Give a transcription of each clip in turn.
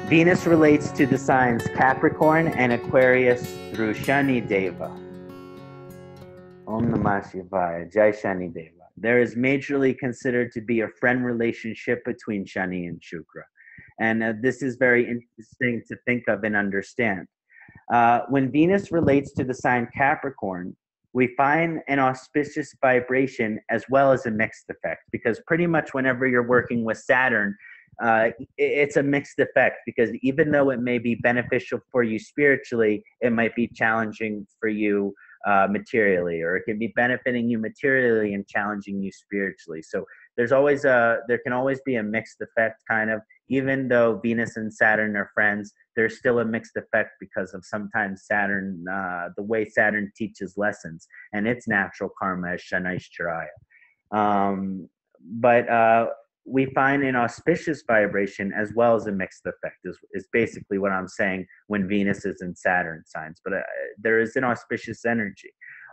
Venus relates to the signs Capricorn and Aquarius through Shani Deva. Om Namah Shivaya, Jai Shani Deva. There is majorly considered to be a friend relationship between Shani and Shukra. And this is very interesting to think of and understand. When Venus relates to the sign Capricorn, we find an auspicious vibration as well as a mixed effect, because pretty much whenever you're working with Saturn, it's a mixed effect, because even though it may be beneficial for you spiritually, it might be challenging for you materially, or it can be benefiting you materially and challenging you spiritually. So there can always be a mixed effect, kind of. Even though Venus and Saturn are friends, there's still a mixed effect because of sometimes Saturn, the way Saturn teaches lessons, and its natural karma is Shanaischaraya. But we find an auspicious vibration as well as a mixed effect, is basically what I'm saying when Venus is in Saturn signs. But there is an auspicious energy.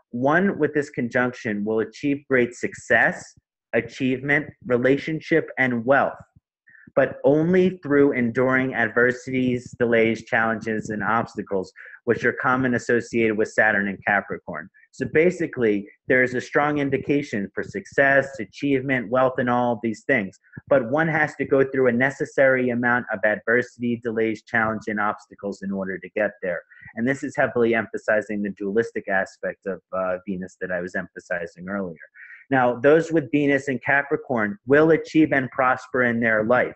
One with this conjunction will achieve great success, achievement, relationship, and wealth, but only through enduring adversities, delays, challenges, and obstacles, which are common associated with Saturn and Capricorn. So basically, there is a strong indication for success, achievement, wealth, and all of these things. But one has to go through a necessary amount of adversity, delays, challenge, and obstacles in order to get there. And this is heavily emphasizing the dualistic aspect of Venus that I was emphasizing earlier. Now, those with Venus and Capricorn will achieve and prosper in their life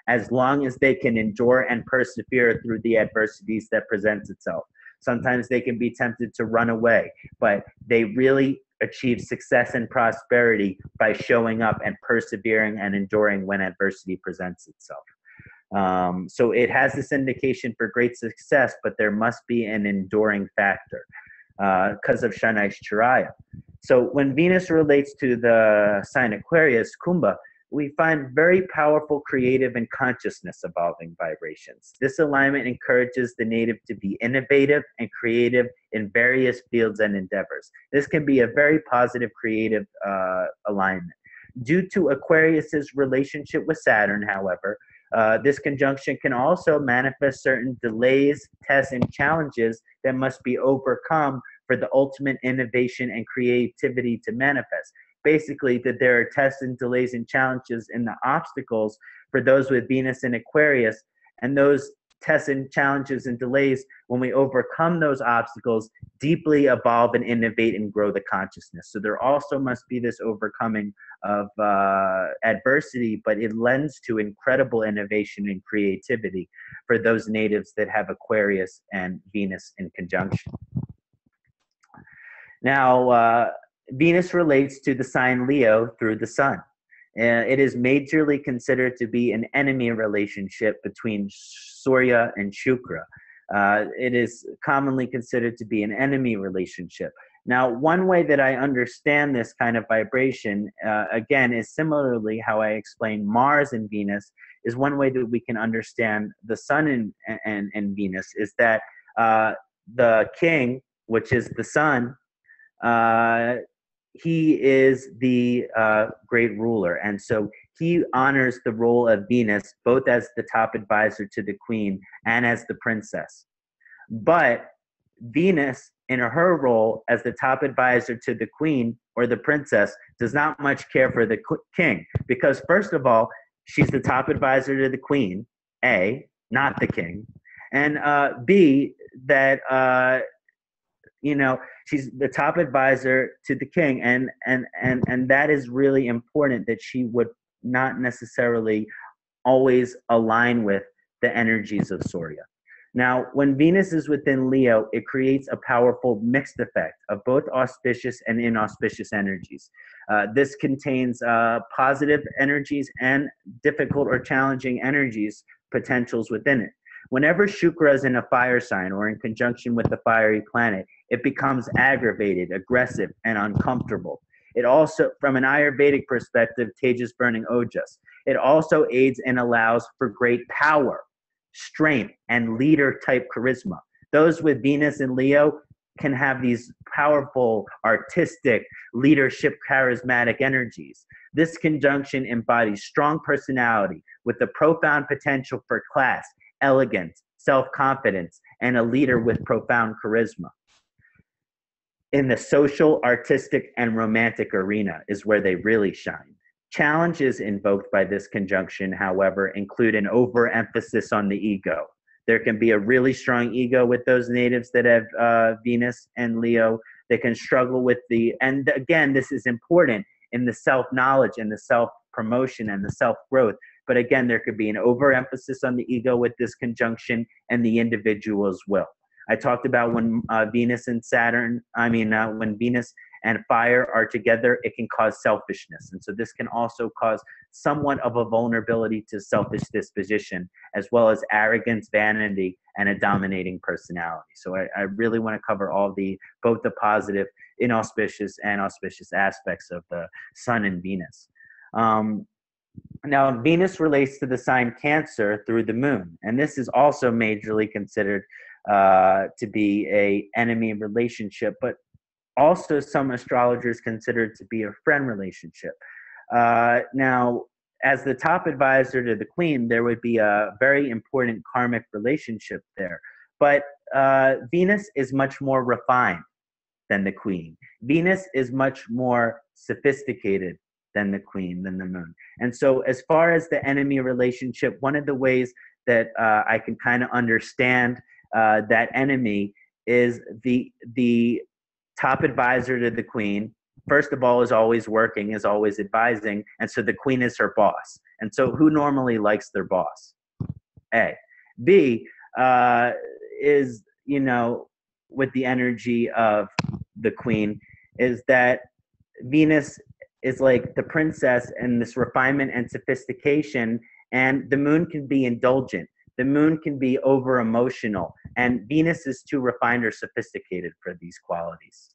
as long as they can endure and persevere through the adversities that presents itself. Sometimes they can be tempted to run away, but they really achieve success and prosperity by showing up and persevering and enduring when adversity presents itself. So it has this indication for great success, but there must be an enduring factor because of Shanaischaraya. So when Venus relates to the sign Aquarius, Kumbha, we find very powerful creative and consciousness evolving vibrations. This alignment encourages the native to be innovative and creative in various fields and endeavors. This can be a very positive creative alignment. Due to Aquarius's relationship with Saturn, however, this conjunction can also manifest certain delays, tests, and challenges that must be overcome for the ultimate innovation and creativity to manifest. Basically, that there are tests and delays and challenges and the obstacles for those with Venus and Aquarius, and those tests and challenges and delays, when we overcome those obstacles, deeply evolve and innovate and grow the consciousness. So there also must be this overcoming of adversity, but it lends to incredible innovation and creativity for those natives that have Aquarius and Venus in conjunction. Now, Venus relates to the sign Leo through the sun. It is majorly considered to be an enemy relationship between Surya and Shukra. It is commonly considered to be an enemy relationship. Now, one way that I understand this kind of vibration, again, is similarly how I explain Mars and Venus, is one way that we can understand the sun and Venus, is that the king, which is the sun, he is the great ruler, and so he honors the role of Venus both as the top advisor to the queen and as the princess. But Venus, in her role as the top advisor to the queen or the princess, does not much care for the king, because first of all, she's the top advisor to the queen, A, not the king, and B, that she's the top advisor to the king, and that is really important, that she would not necessarily always align with the energies of Surya. Now, when Venus is within Leo, it creates a powerful mixed effect of both auspicious and inauspicious energies. This contains positive energies and difficult or challenging energies, potentials within it. Whenever Shukra is in a fire sign or in conjunction with the fiery planet, it becomes aggravated, aggressive, and uncomfortable. It also, from an Ayurvedic perspective, Tejas burning Ojas. It also aids and allows for great power, strength, and leader-type charisma. Those with Venus and Leo can have these powerful, artistic, leadership, charismatic energies. This conjunction embodies strong personality with the profound potential for class elegance, self-confidence, and a leader with profound charisma. In the social, artistic, and romantic arena is where they really shine. Challenges invoked by this conjunction, however, include an overemphasis on the ego. There can be a really strong ego with those natives that have Venus and Leo. They can struggle with and again, this is important in the self-knowledge and the self-promotion and the self-growth. But again, there could be an overemphasis on the ego with this conjunction and the individual's will. I talked about when Venus and when Venus and fire are together, it can cause selfishness. And so this can also cause somewhat of a vulnerability to selfish disposition, as well as arrogance, vanity, and a dominating personality. So I really want to cover both the positive, inauspicious, and auspicious aspects of the Sun and Venus. Now, Venus relates to the sign Cancer through the moon, and this is also majorly considered to be a enemy relationship, but also some astrologers consider it to be a friend relationship. Now, as the top advisor to the queen, there would be a very important karmic relationship there. But Venus is much more refined than the queen. Venus is much more sophisticated than the queen, than the moon. And so as far as the enemy relationship, one of the ways that I can kind of understand that enemy is the top advisor to the queen, first of all, is always working, is always advising, and so the queen is her boss. And so who normally likes their boss? A. B is, with the energy of the queen, is that Venus is like the princess and this refinement and sophistication, and the moon can be indulgent. The moon can be over emotional, and Venus is too refined or sophisticated for these qualities.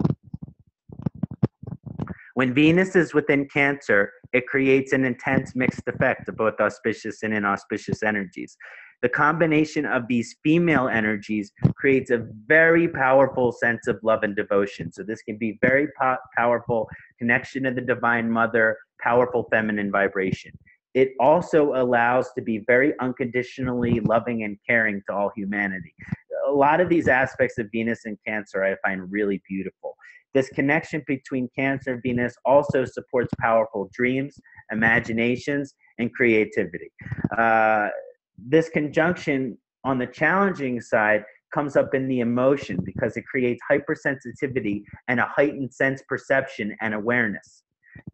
When Venus is within Cancer, it creates an intense mixed effect of both auspicious and inauspicious energies. The combination of these female energies creates a very powerful sense of love and devotion. So this can be very powerful connection to the Divine Mother, powerful feminine vibration. It also allows to be very unconditionally loving and caring to all humanity. A lot of these aspects of Venus and Cancer I find really beautiful. This connection between Cancer and Venus also supports powerful dreams, imaginations, and creativity. This conjunction on the challenging side comes up in the emotion because it creates hypersensitivity and a heightened sense perception and awareness.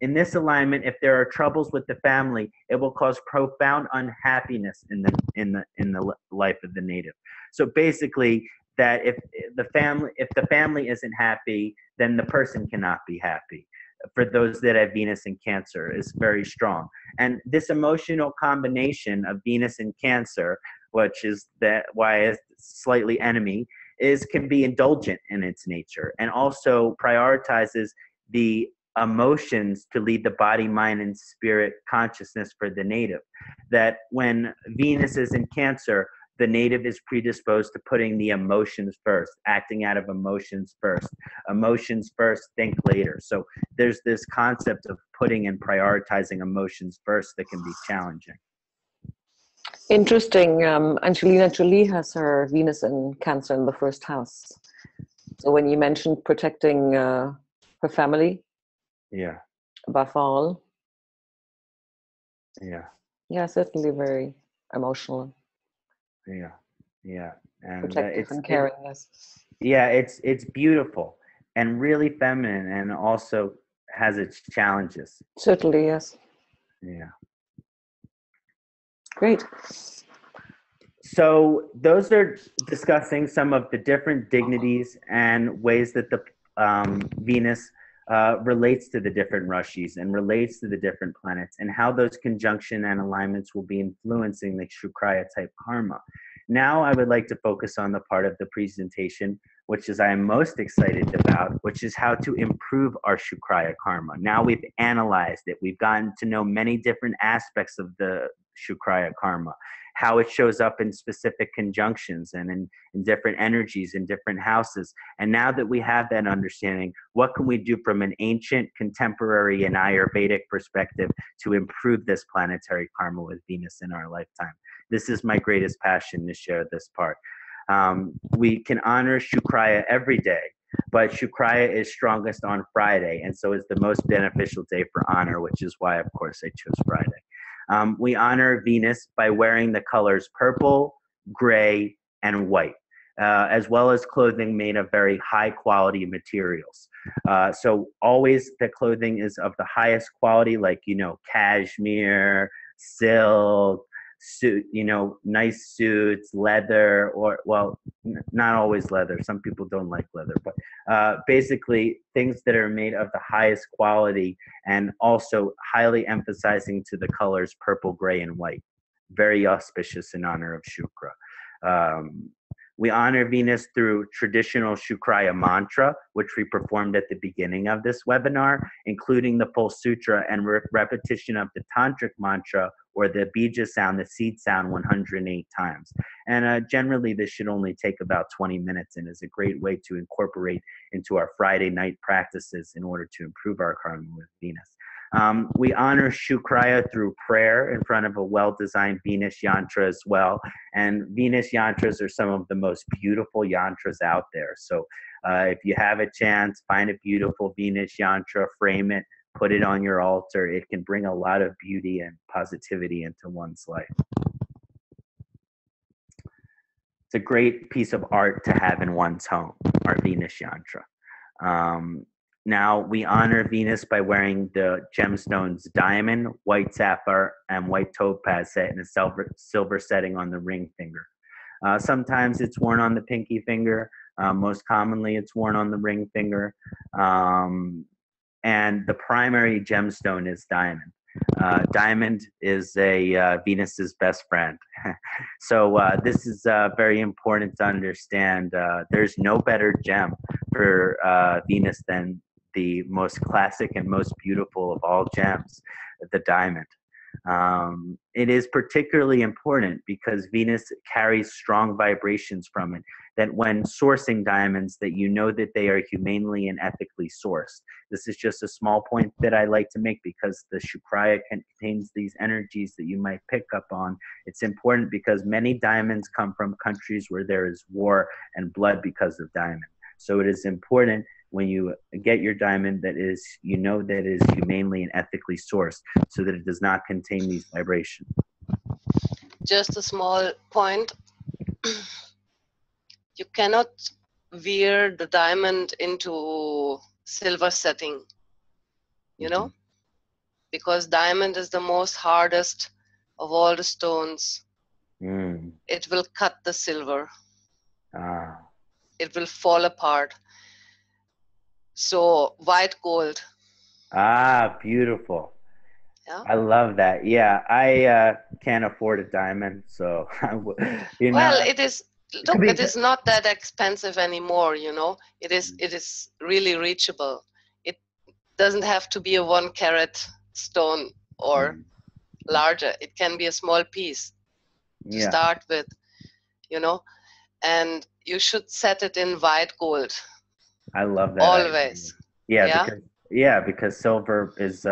In this alignment, if there are troubles with the family, it will cause profound unhappiness in the life of the native. So basically, that if the family isn't happy, then the person cannot be happy. For those that have Venus in Cancer, is very strong. And this emotional combination of Venus and Cancer, which is why it's slightly enemy, can be indulgent in its nature, and also prioritizes the emotions to lead the body, mind, and spirit consciousness for the native. That when Venus is in Cancer, the native is predisposed to putting the emotions first, acting out of emotions first. Emotions first, think later. So there's this concept of putting and prioritizing emotions first that can be challenging. Interesting. Angelina Jolie has her Venus in Cancer in the first house. So when you mentioned protecting her family, yeah, above all, yeah, certainly very emotional. Yeah, and protective and caring. It's beautiful and really feminine, and also has its challenges. Certainly, yes. Yeah. Great. So those are discussing some of the different dignities and ways that the Venus relates to the different Rashis and relates to the different planets, and how those conjunction and alignments will be influencing the Shukriya type karma. Now I would like to focus on the part of the presentation which is I am most excited about, which is how to improve our Shukriya karma. Now we've analyzed it. We've gotten to know many different aspects of the Shukriya karma, how it shows up in specific conjunctions and in different energies in different houses. And now that we have that understanding, what can we do from an ancient, contemporary, and Ayurvedic perspective to improve this planetary karma with Venus in our lifetime? this is my greatest passion to share this part. We can honor Shukriya every day, but Shukriya is strongest on Friday, and so is the most beneficial day for honor, which is why, of course, I chose Friday. We honor Venus by wearing the colors purple, gray, and white, as well as clothing made of very high quality materials. So always the clothing is of the highest quality, like, cashmere, silk, suit, nice suits, leather, or, well, not always leather. Some people don't like leather, but basically things that are made of the highest quality, and also highly emphasizing to the colors purple, gray, and white. Very auspicious in honor of Shukra. We honor Venus through traditional Shukriya Mantra, which we performed at the beginning of this webinar, including the full sutra and repetition of the Tantric mantra, or the bija sound, the seed sound, 108 times. And generally, this should only take about 20 minutes and is a great way to incorporate into our Friday night practices in order to improve our karma with Venus. We honor Shukriya through prayer in front of a well-designed Venus yantra as well. And Venus yantras are some of the most beautiful yantras out there. So if you have a chance, find a beautiful Venus yantra, frame it, put it on your altar. It can bring a lot of beauty and positivity into one's life. It's a great piece of art to have in one's home, our Venus yantra. Now, we honor Venus by wearing the gemstones diamond, white sapphire, and white topaz set in a silver setting on the ring finger. Sometimes it's worn on the pinky finger. Most commonly, it's worn on the ring finger. And the primary gemstone is diamond. Diamond is Venus's best friend. So this is very important to understand. There's no better gem for Venus than the most classic and most beautiful of all gems, the diamond. It is particularly important because Venus carries strong vibrations from it, that when sourcing diamonds, that that they are humanely and ethically sourced. This is just a small point that I like to make because the Shukriya contains these energies that you might pick up on. It's important because many diamonds come from countries where there is war and blood because of diamond. So it is important when you get your diamond that is, that it is humanely and ethically sourced, so that it does not contain these vibrations. Just a small point. You cannot wear the diamond into silver setting, because diamond is the most hardest of all the stones. It will cut the silver. It will fall apart. So white gold. Beautiful. Yeah. I love that. Yeah, I can't afford a diamond, so well, it is. Look, it is not that expensive anymore. It is really reachable. It doesn't have to be a 1 carat stone or larger. It can be a small piece to start with. And you should set it in white gold. I love that. Always. Because silver is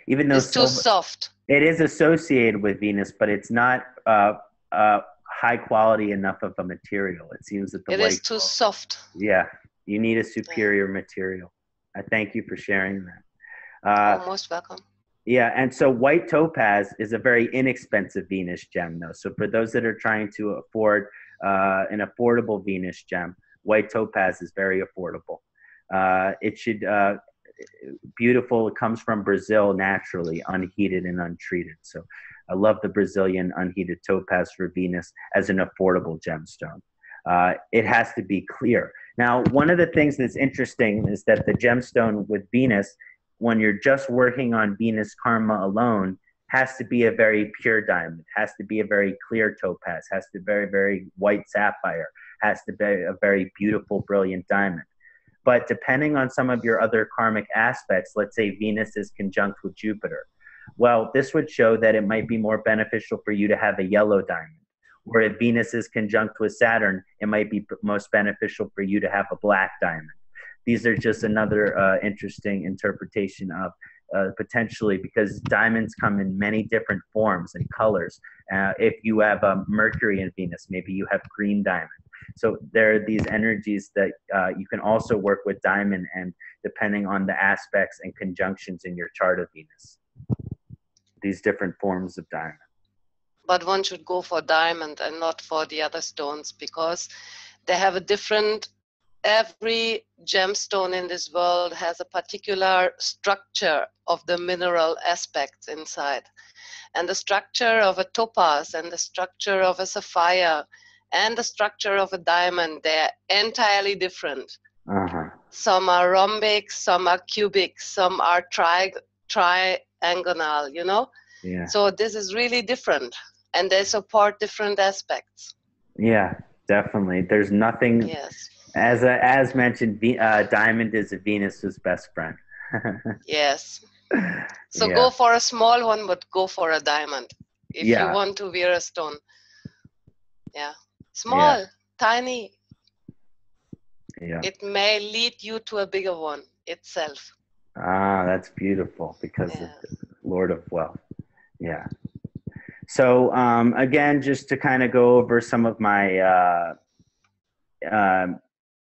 even though it's too soft. It is associated with Venus, but it's not high quality enough of a material. It seems that it is too soft. Yeah, you need a superior material. I thank you for sharing that. Most welcome. Yeah, and so white topaz is a very inexpensive Venus gem, though. So for those that are trying to afford an affordable Venus gem, white topaz is very affordable. It should beautiful. It comes from Brazil naturally, unheated and untreated. So I love the Brazilian unheated topaz for Venus as an affordable gemstone. It has to be clear. Now, one of the things that's interesting is that the gemstone with Venus, when you're just working on Venus karma alone, has to be a very pure diamond, has to be a very clear topaz, has to be very, very white sapphire, has to be a very beautiful, brilliant diamond. But depending on some of your other karmic aspects, let's say Venus is conjunct with Jupiter, well, this would show that it might be more beneficial for you to have a yellow diamond. Or if Venus is conjunct with Saturn, it might be most beneficial for you to have a black diamond. These are just another interesting interpretation of potentially, because diamonds come in many different forms and colors. If you have Mercury and Venus, maybe you have green diamond. So there are these energies that you can also work with diamond, and depending on the aspects and conjunctions in your chart of Venus, these different forms of diamond. But one should go for diamond and not for the other stones, because they have a different, every gemstone in this world has a particular structure of the mineral aspects inside. And the structure of a topaz and the structure of a sapphire and the structure of a diamond, they're entirely different. Some are rhombic, some are cubic, some are triangular, you know? Yeah. So this is really different, and they support different aspects. Yeah, definitely. There's nothing, yes. As mentioned, diamond is a Venus's best friend. Yes. So go for a small one, but go for a diamond if you want to wear a stone. Yeah. Small, tiny. Yeah. It may lead you to a bigger one itself. Ah, that's beautiful, because of the Lord of Wealth. Yeah. So again, just to kind of go over some of my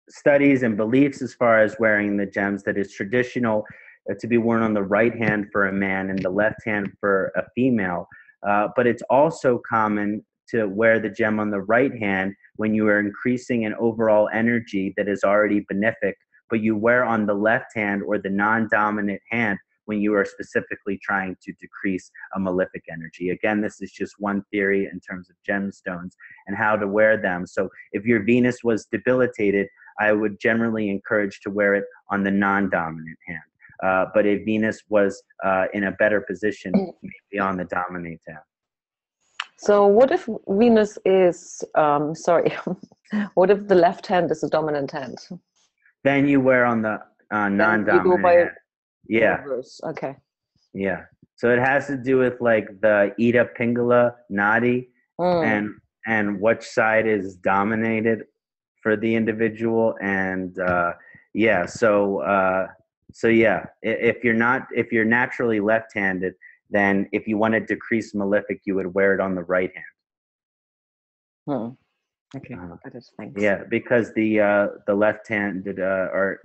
studies and beliefs as far as wearing the gems, that is traditional to be worn on the right hand for a man and the left hand for a female. But it's also common to wear the gem on the right hand when you are increasing an overall energy that is already benefic, but you wear on the left hand or the non-dominant hand when you are specifically trying to decrease a malefic energy. Again, this is just one theory in terms of gemstones and how to wear them. So if your Venus was debilitated, I would generally encourage to wear it on the non-dominant hand. But if Venus was in a better position, maybe on the dominant hand. So what if Venus is, what if the left hand is the dominant hand? Then you wear on the non-dominant hand. Yeah. Reverse. Okay. Yeah. So it has to do with like the Ida Pingala Nadi and which side is dominated for the individual. And if you're naturally left-handed, then if you want to decrease malefic, you would wear it on the right hand. Okay, that is thanks. Yeah, because the left-handed are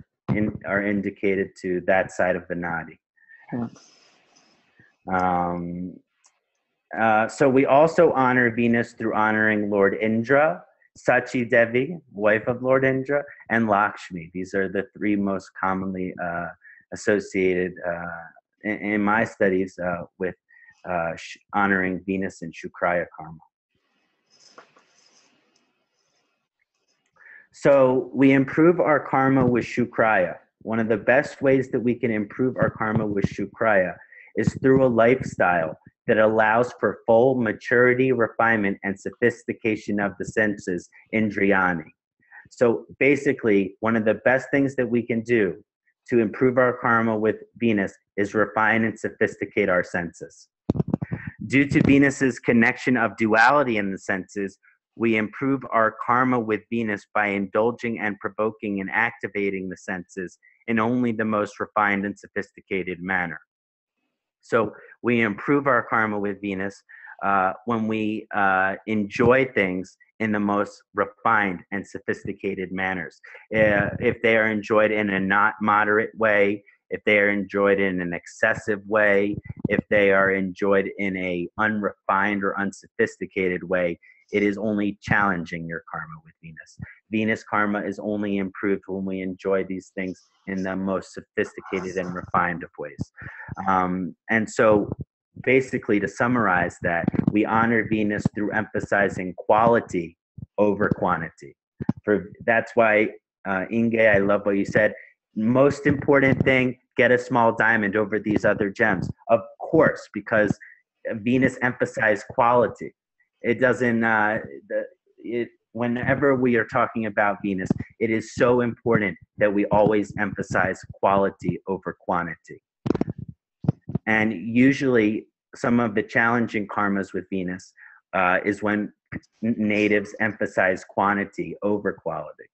indicated to that side of the nadi. So we also honor Venus through honoring Lord Indra, Sachi Devi, wife of Lord Indra, and Lakshmi. These are the three most commonly associated in my studies with honoring Venus and Shukriya karma. So we improve our karma with Shukriya. One of the best ways that we can improve our karma with Shukriya is through a lifestyle that allows for full maturity, refinement, and sophistication of the senses, Indriyani. So basically, one of the best things that we can do to improve our karma with Venus is refine and sophisticate our senses. Due to Venus's connection of duality in the senses, we improve our karma with Venus by indulging and provoking and activating the senses in only the most refined and sophisticated manner. So we improve our karma with Venus when we enjoy things in the most refined and sophisticated manners. If they are enjoyed in a not moderate way, if they are enjoyed in an excessive way, if they are enjoyed in a unrefined or unsophisticated way, it is only challenging your karma with Venus. Venus karma is only improved when we enjoy these things in the most sophisticated and refined of ways. And so basically, to summarize that, we honor Venus through emphasizing quality over quantity. That's why, Inge, I love what you said. Most important thing, get a small diamond over these other gems. Of course, because Venus emphasized quality. It doesn't, whenever we are talking about Venus, it is so important that we always emphasize quality over quantity. And usually some of the challenging karmas with Venus is when natives emphasize quantity over quality.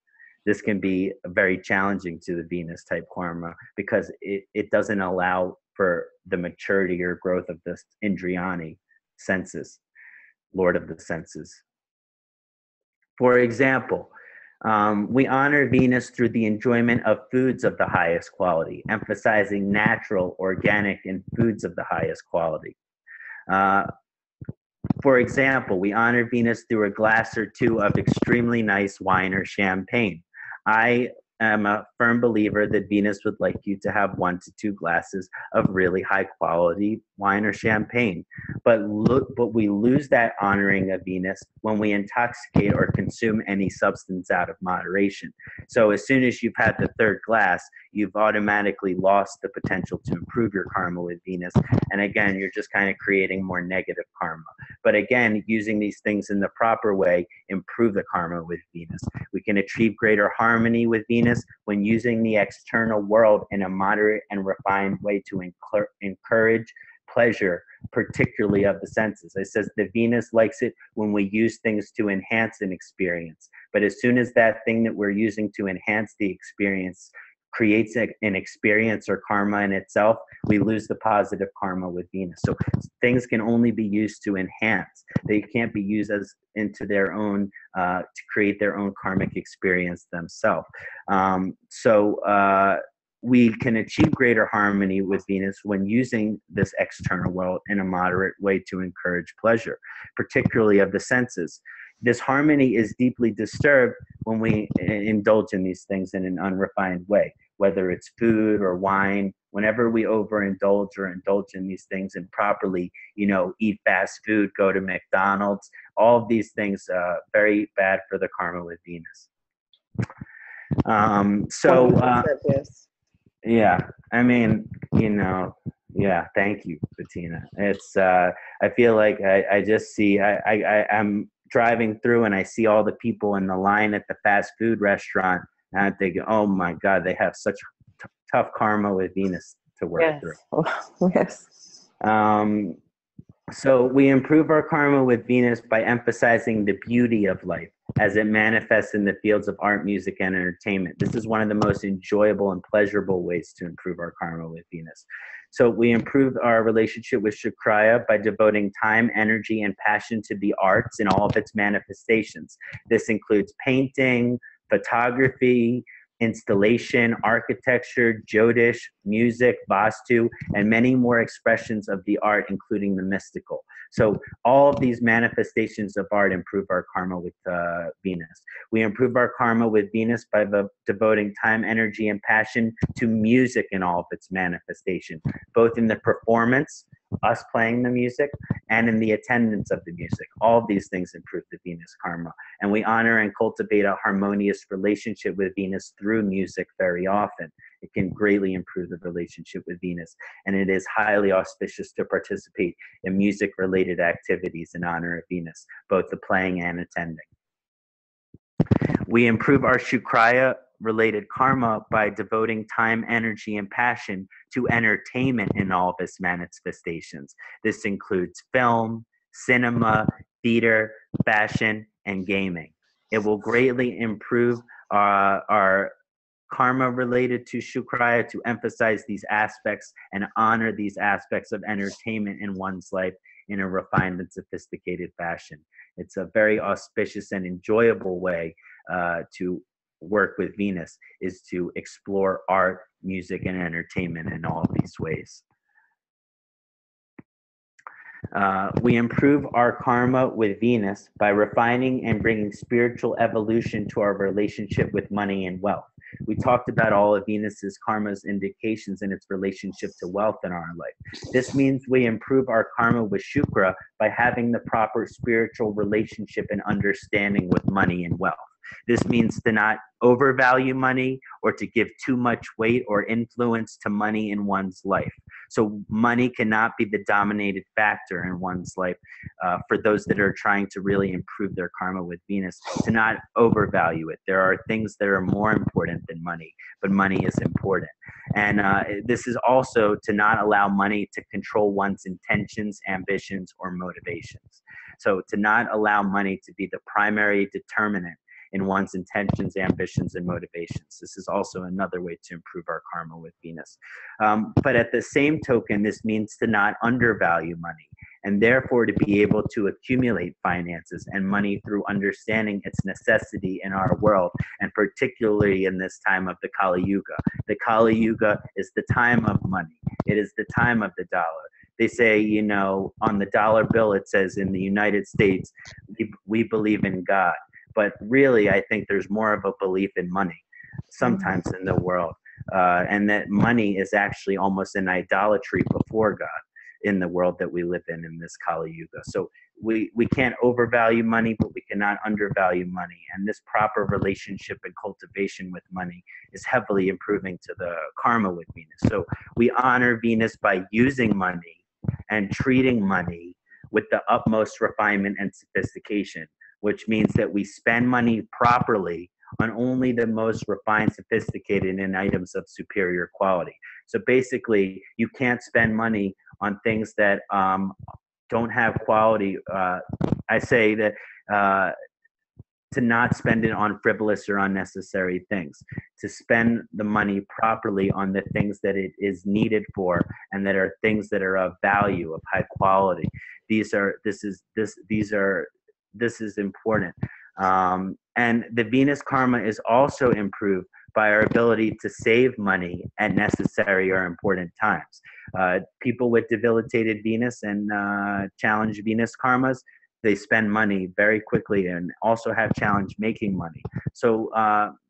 this can be very challenging to the Venus type karma because it doesn't allow for the maturity or growth of the Indriyani senses, Lord of the senses. For example, we honor Venus through the enjoyment of foods of the highest quality, emphasizing natural, organic, and foods of the highest quality. For example, we honor Venus through a glass or two of extremely nice wine or champagne. I am a firm believer that Venus would like you to have 1 to 2 glasses of really high quality wine or champagne. But we lose that honoring of Venus when we intoxicate or consume any substance out of moderation. So as soon as you've had the 3rd glass, you've automatically lost the potential to improve your karma with Venus. And again, you're just kind of creating more negative karma. But again, using these things in the proper way, improve the karma with Venus. We can achieve greater harmony with Venus when using the external world in a moderate and refined way to encourage pleasure, particularly of the senses. It says the Venus likes it when we use things to enhance an experience. But as soon as that thing that we're using to enhance the experience creates an experience or karma in itself, we lose the positive karma with Venus. So things can only be used to enhance. They can't be used as into their own, to create their own karmic experience themselves. We can achieve greater harmony with Venus when using this external world in a moderate way to encourage pleasure, particularly of the senses. This harmony is deeply disturbed when we indulge in these things in an unrefined way, whether it's food or wine. Whenever we overindulge or indulge in these things improperly, eat fast food, go to McDonald's, all of these things, very bad for the karma with Venus. Yes. Yeah, I mean, yeah, thank you, Bettina. It's, I feel like I just see, I'm driving through and I see all the people in the line at the fast food restaurant, and I think, oh my God, they have such tough karma with Venus to work through. Yes. So we improve our karma with Venus by emphasizing the beauty of life as it manifests in the fields of art, music, and entertainment. This is one of the most enjoyable and pleasurable ways to improve our karma with Venus. So we improve our relationship with Shukriya by devoting time, energy, and passion to the arts in all of its manifestations. This includes painting, photography, installation, architecture, Jyotish, music, Vastu, and many more expressions of the art, including the mystical. So all of these manifestations of art improve our karma with Venus. We improve our karma with Venus by devoting time, energy, and passion to music in all of its manifestation, both in the performance, us playing the music, and in the attendance of the music. All of these things improve the Venus karma. And we honor and cultivate a harmonious relationship with Venus through music very often. It can greatly improve the relationship with Venus. And it is highly auspicious to participate in music-related activities in honor of Venus, both the playing and attending. We improve our Shukriya-related karma by devoting time, energy, and passion to entertainment in all of its manifestations. This includes film, cinema, theater, fashion, and gaming. It will greatly improve our karma related to Shukriya to emphasize these aspects and honor these aspects of entertainment in one's life in a refined and sophisticated fashion. It's a very auspicious and enjoyable way to work with Venus, is to explore art, music, and entertainment in all of these ways. We improve our karma with Venus by refining and bringing spiritual evolution to our relationship with money and wealth. We talked about all of Venus's karma's indications in its relationship to wealth in our life. This means we improve our karma with Shukra by having the proper spiritual relationship and understanding with money and wealth. This means to not overvalue money or to give too much weight or influence to money in one's life. So money cannot be the dominated factor in one's life for those that are trying to really improve their karma with Venus, to not overvalue it. There are things that are more important than money, but money is important. And this is also to not allow money to control one's intentions, ambitions, or motivations. So to not allow money to be the primary determinant in one's intentions, ambitions, and motivations. This is also another way to improve our karma with Venus. But at the same token, this means to not undervalue money, and therefore to be able to accumulate finances and money through understanding its necessity in our world, and particularly in this time of the Kali Yuga. The Kali Yuga is the time of money. It is the time of the dollar. They say, you know, on the dollar bill, it says in the United States, we believe in God. But really, I think there's more of a belief in money sometimes in the world. And that money is actually almost an idolatry before God in the world that we live in this Kali Yuga. So we can't overvalue money, but we cannot undervalue money. And this proper relationship and cultivation with money is heavily improving to the karma with Venus. So we honor Venus by using money and treating money with the utmost refinement and sophistication, which means that we spend money properly on only the most refined, sophisticated, and items of superior quality. So basically, you can't spend money on things that don't have quality. I say that to not spend it on frivolous or unnecessary things, to spend the money properly on the things that it is needed for, and that are things that are of value, of high quality. This is important. And the Venus karma is also improved by our ability to save money at necessary or important times. People with debilitated Venus and challenged Venus karmas, they spend money very quickly and also have challenge making money. So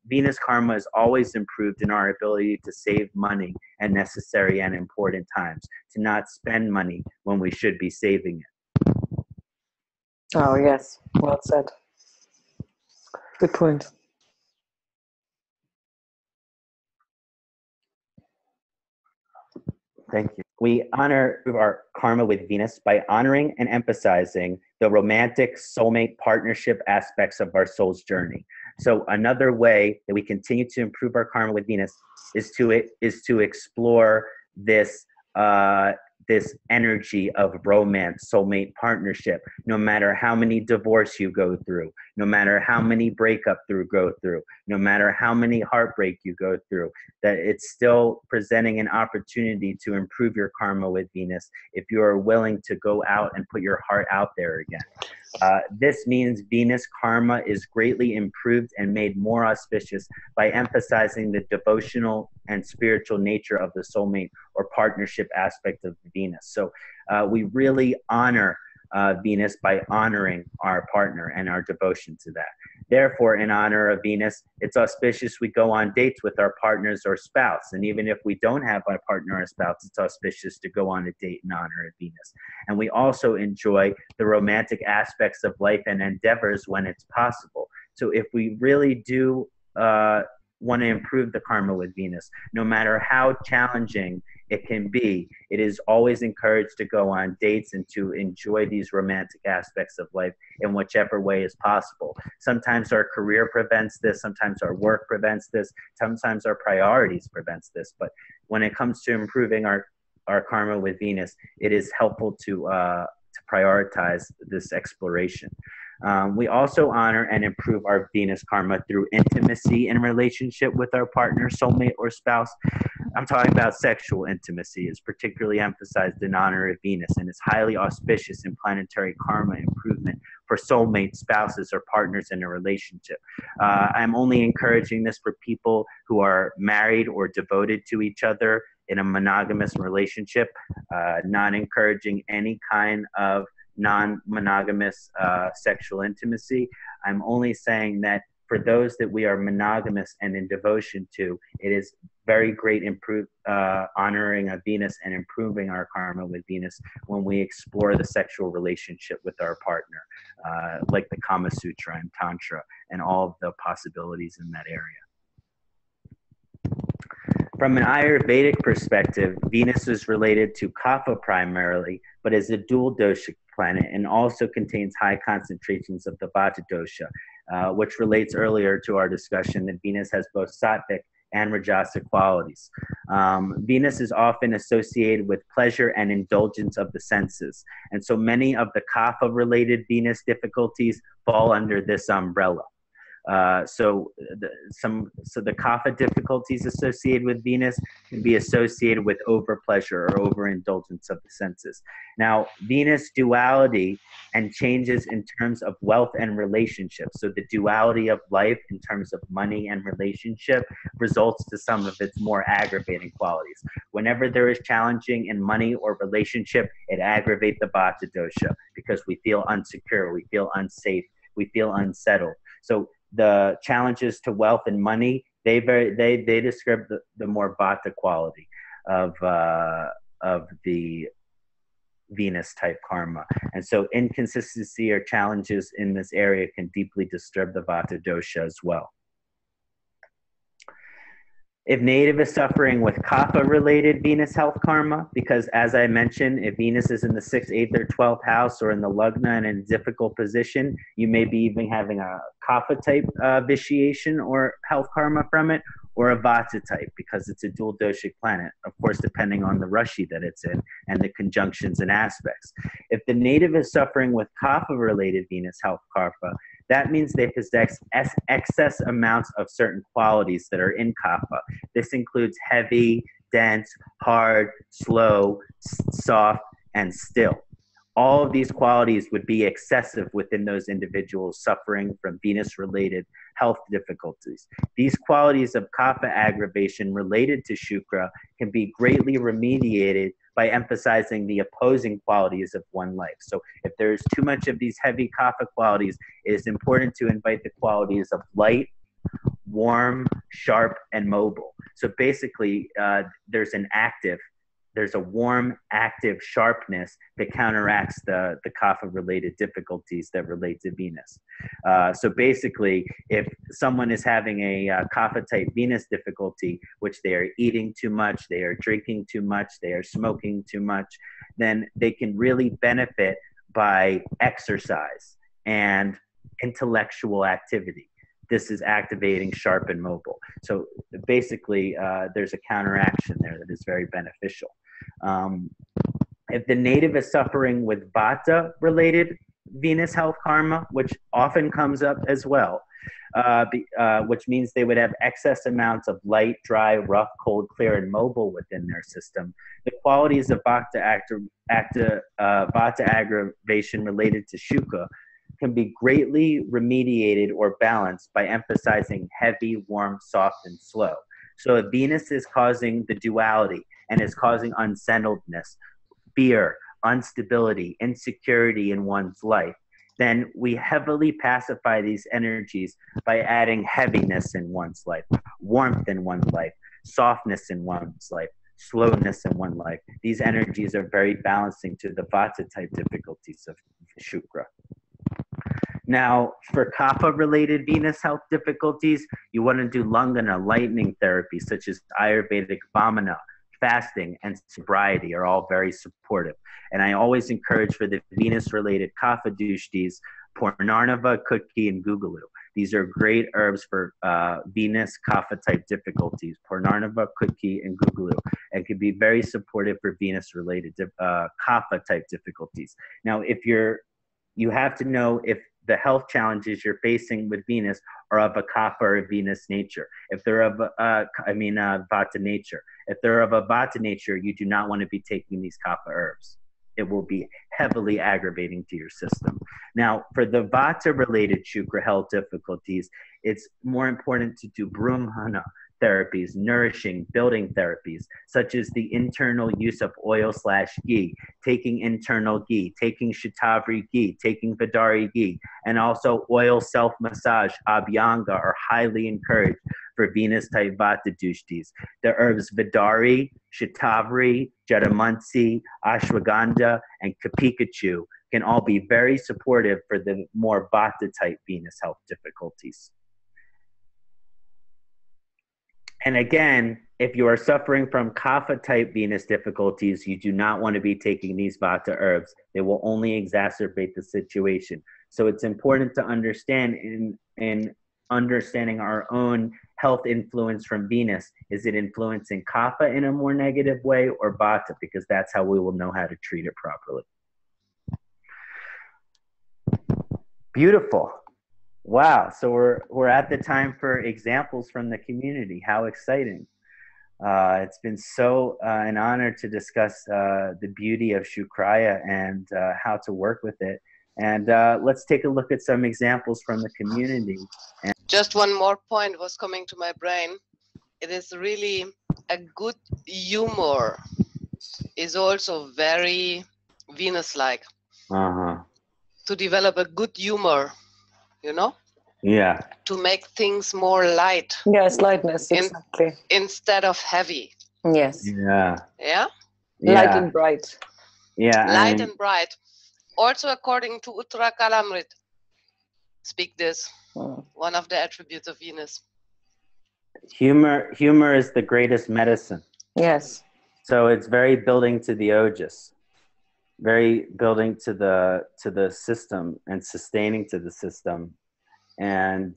Venus karma is always improved in our ability to save money at necessary and important times, to not spend money when we should be saving it. Oh, yes. Well said. Good point. Thank you. We honor our karma with Venus by honoring and emphasizing the romantic soulmate partnership aspects of our soul's journey. So another way that we continue to improve our karma with Venus is to explore this this energy of romance, soulmate partnership, no matter how many divorce you go through, no matter how many breakup you go through, no matter how many heartbreak you go through, that it's still presenting an opportunity to improve your karma with Venus if you are willing to go out and put your heart out there again. This means Venus karma is greatly improved and made more auspicious by emphasizing the devotional and spiritual nature of the soulmate or partnership aspect of Venus. So we really honor Venus by honoring our partner and our devotion to that. Therefore, in honor of Venus, it's auspicious we go on dates with our partners or spouse. And even if we don't have our partner or spouse, it's auspicious to go on a date in honor of Venus. And we also enjoy the romantic aspects of life and endeavors when it's possible. So if we really do want to improve the karma with Venus, no matter how challenging it can be, it is always encouraged to go on dates and to enjoy these romantic aspects of life in whichever way is possible. Sometimes our career prevents this, sometimes our work prevents this, sometimes our priorities prevents this. But when it comes to improving our karma with Venus, it is helpful to prioritize this exploration. We also honor and improve our Venus karma through intimacy in relationship with our partner, soulmate, or spouse. I'm talking about sexual intimacy is particularly emphasized in honor of Venus, and is highly auspicious in planetary karma improvement for soulmate, spouses, or partners in a relationship. I'm only encouraging this for people who are married or devoted to each other in a monogamous relationship, not encouraging any kind of non-monogamous sexual intimacy. I'm only saying that for those that we are monogamous and in devotion to, it is very great honoring of Venus and improving our karma with Venus when we explore the sexual relationship with our partner, like the Kama Sutra and Tantra and all of the possibilities in that area. From an Ayurvedic perspective, Venus is related to Kapha primarily, but is a dual dosha planet and also contains high concentrations of the Vata dosha, which relates earlier to our discussion that Venus has both sattvic and rajasic qualities. Venus is often associated with pleasure and indulgence of the senses, and so many of the Kapha-related Venus difficulties fall under this umbrella. So the kapha difficulties associated with Venus can be associated with overpleasure or overindulgence of the senses. Now, Venus duality and changes in terms of wealth and relationships. So the duality of life in terms of money and relationship results to some of its more aggravating qualities. Whenever there is challenging in money or relationship, it aggravates the Vata dosha because we feel insecure, we feel unsafe, we feel unsettled. So the challenges to wealth and money, they describe the more Vata quality of the Venus type karma. And so inconsistency or challenges in this area can deeply disturb the Vata dosha as well. If native is suffering with kapha-related Venus health karma, because as I mentioned, if Venus is in the 6th, 8th, or 12th house or in the lagna and in a difficult position, you may be even having a kapha-type vitiation or health karma from it, or a Vata type, because it's a dual doshic planet, of course, depending on the Rashi that it's in and the conjunctions and aspects. If the native is suffering with kapha-related Venus health karma, that means they possess excess amounts of certain qualities that are in kapha. This includes heavy, dense, hard, slow, soft, and still. All of these qualities would be excessive within those individuals suffering from Venus-related health difficulties. These qualities of kapha aggravation related to Shukra can be greatly remediated by emphasizing the opposing qualities of one life. So if there's too much of these heavy kapha qualities, it is important to invite the qualities of light, warm, sharp, and mobile. So basically, there's a warm, active sharpness that counteracts the kapha-related difficulties that relate to Venus. So basically, if someone is having a kapha-type Venus difficulty, which they are eating too much, they are drinking too much, they are smoking too much, then they can really benefit by exercise and intellectual activity. This is activating sharp and mobile. So basically, there's a counteraction there that is very beneficial. If the native is suffering with Vata-related Venus health karma, which often comes up as well, which means they would have excess amounts of light, dry, rough, cold, clear, and mobile within their system. The qualities of Vata aggravation related to Shukra can be greatly remediated or balanced by emphasizing heavy, warm, soft, and slow. So if Venus is causing the duality and is causing unsettledness, fear, instability, insecurity in one's life, then we heavily pacify these energies by adding heaviness in one's life, warmth in one's life, softness in one's life, slowness in one's life. These energies are very balancing to the Vata type difficulties of Shukra. Now, for kapha-related Venus health difficulties, you want to do Lungana, lightning therapy, such as Ayurvedic Vamana, fasting, and sobriety are all very supportive. And I always encourage for the Venus-related kapha dushtis, Purnarnava, Kutki, and Gugalu. These are great herbs for Venus kapha-type difficulties, Purnarnava, Kutki, and Gugalu, and can be very supportive for Venus-related kapha-type difficulties. Now, you have to know if the health challenges you're facing with Venus are of a kapha or a Venus nature. If they're of Vata nature. If they're of a Vata nature, you do not want to be taking these kapha herbs. It will be heavily aggravating to your system. Now, for the Vata-related Shukra health difficulties, it's more important to do Brahmana therapies, nourishing, building therapies, such as the internal use of oil/ghee, taking internal ghee, taking Shatavari ghee, taking Vidari ghee, and also oil self-massage, Abhyanga, are highly encouraged for Venus-type Vata dushtis. The herbs Vidari, Shatavari, Jadamansi, Ashwagandha, and Kapikachu can all be very supportive for the more Vata-type Venus health difficulties. And again, if you are suffering from kapha-type Venus difficulties, you do not want to be taking these Vata herbs. They will only exacerbate the situation. So it's important to understand in understanding our own health influence from Venus. Is it influencing kapha in a more negative way or Vata? Because that's how we will know how to treat it properly. Beautiful. Wow. So we're at the time for examples from the community. How exciting. It's been so an honor to discuss the beauty of Shukriya and how to work with it. And let's take a look at some examples from the community. And just one more point was coming to my brain. It is really a good humor is also very Venus-like. To develop a good humor, you know? Yeah. To make things more light. Yes, lightness, exactly. Instead of heavy. Yes. Yeah. Yeah? Light and bright. Yeah. Light and bright. Also according to Uttara Kalamrit, speak this, one of the attributes of Venus. Humor is the greatest medicine. Yes. So it's very building to the ojas, very building to the system and sustaining to the system. And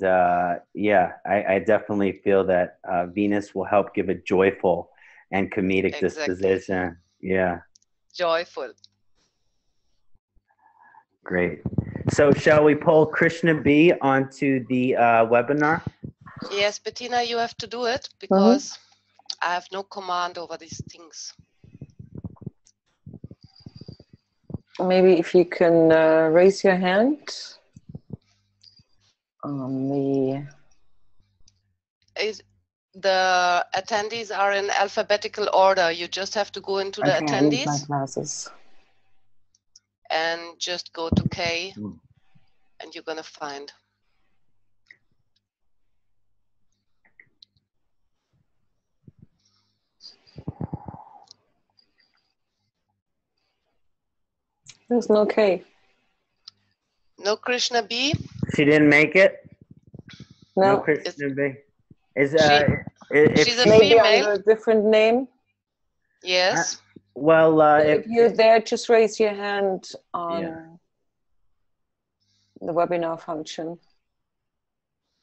yeah, I definitely feel that Venus will help give a joyful and comedic disposition. Yeah. Joyful. Great. So shall we pull Krishna B onto the webinar? Yes, Bettina, you have to do it because I have no command over these things. Maybe if you can raise your hand on the... The attendees are in alphabetical order. You just have to go into the attendees. My glasses. And just go to K and you're going to find. There's no K. No Krishna B? She didn't make it? No. No Krishna B? She's a maybe female. under a different name? Yes. Well, if you're there, just raise your hand on the webinar function.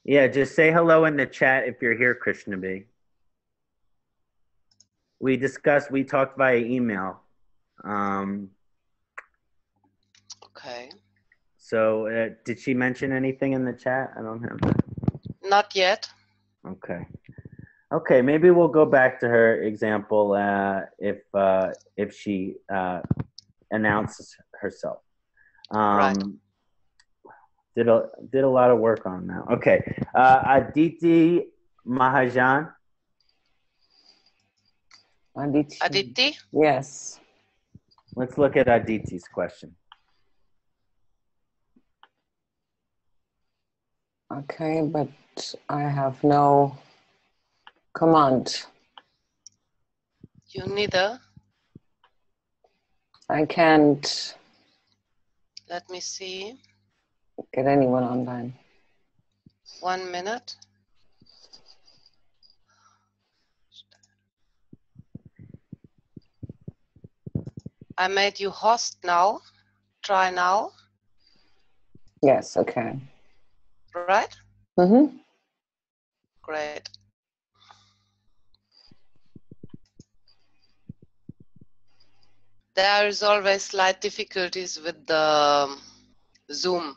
Yeah, just say hello in the chat if you're here, Krishna B. We talked via email. Okay. So did she mention anything in the chat? I don't have that. Not yet. Okay. Okay, maybe we'll go back to her example if she announces herself. Right. Did a lot of work on that. Okay. Aditi Mahajan. Aditi? Yes. Let's look at Aditi's question. Okay, but I have no command. You neither? I can't. Let me see. Get anyone online. 1 minute. I made you host now. Try now. Yes, okay. Right? Mm-hmm. Great. There is always slight difficulties with the Zoom.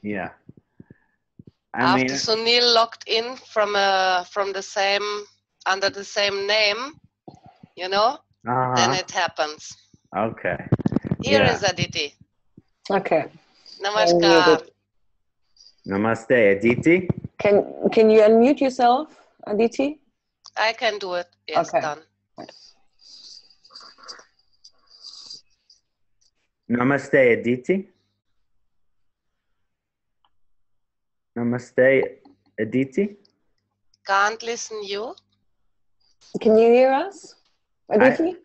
Yeah. After Sunil logged in from the same under the same name, you know, then it happens. Okay. Here is Aditi. Okay. Namaskar. Namaste, Aditi. Can you unmute yourself, Aditi? I can do it. Yes, okay. Done. Namaste, Aditi. Namaste, Aditi. Can't listen you. Can you hear us, Aditi?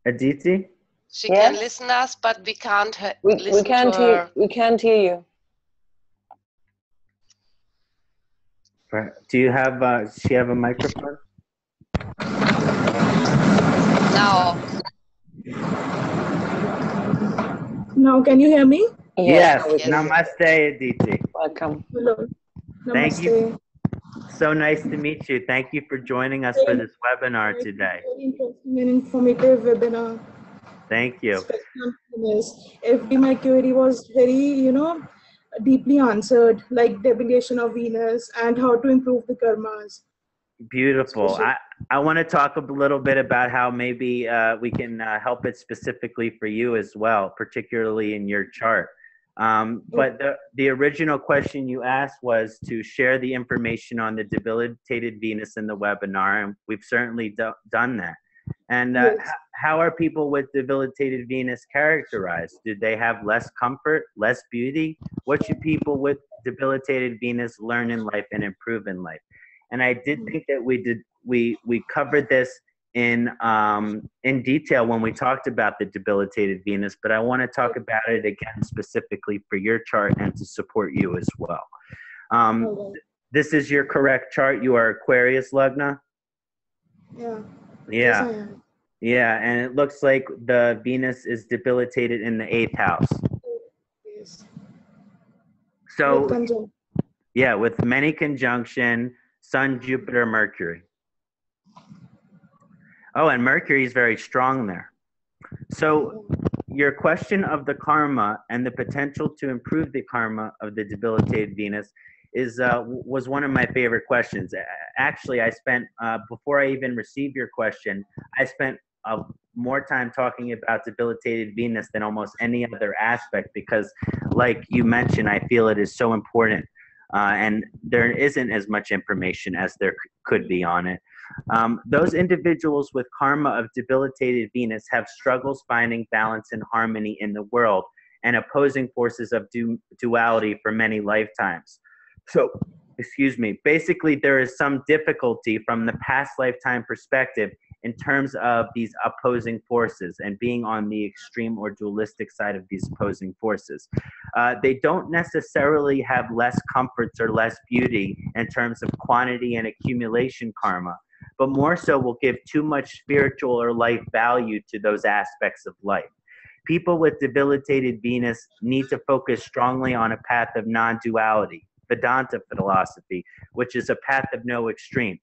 Aditi? She can listen us, but we can't listen we can't to her. We can't hear you. Do you have, does she have a microphone? Now. Now, can you hear me? Yes. Namaste, Aditi. Welcome. Hello. Namaste. Thank you. So nice to meet you. Thank you for joining us for this webinar today. Very interesting and informative webinar. Thank you. Every my query was very, deeply answered, like debilation of Venus and how to improve the karmas. Beautiful. Especially. I want to talk a little bit about how maybe we can help it specifically for you as well, particularly in your chart. But the original question you asked was to share the information on the debilitated Venus in the webinar, and we've certainly done that. And Yes. how are people with debilitated Venus characterized? Do they have less comfort, less beauty? What should people with debilitated Venus learn in life and improve in life? And I did think that we covered this in detail when we talked about the debilitated Venus, but I want to talk about it again specifically for your chart and to support you as well. This is your correct chart. You are Aquarius Lagna? Yeah. Yeah. Yes, I am. Yeah, and it looks like the Venus is debilitated in the 8th house. Yes. So, With yeah, with many conjunction, Sun, Jupiter, Mercury. Oh, and Mercury is very strong there. So your question of the karma and the potential to improve the karma of the debilitated Venus is was one of my favorite questions. Actually, I spent, before I even received your question, I spent more time talking about debilitated Venus than almost any other aspect because, like you mentioned, I feel it is so important. And there isn't as much information as there could be on it. Those individuals with karma of debilitated Venus have struggles finding balance and harmony in the world and opposing forces of duality for many lifetimes. So, excuse me, basically there is some difficulty from the past lifetime perspective in terms of these opposing forces and being on the extreme or dualistic side of these opposing forces. They don't necessarily have less comforts or less beauty in terms of quantity and accumulation karma, but more so will give too much spiritual or life value to those aspects of life. People with debilitated Venus need to focus strongly on a path of non-duality, Vedanta philosophy, which is a path of no extreme.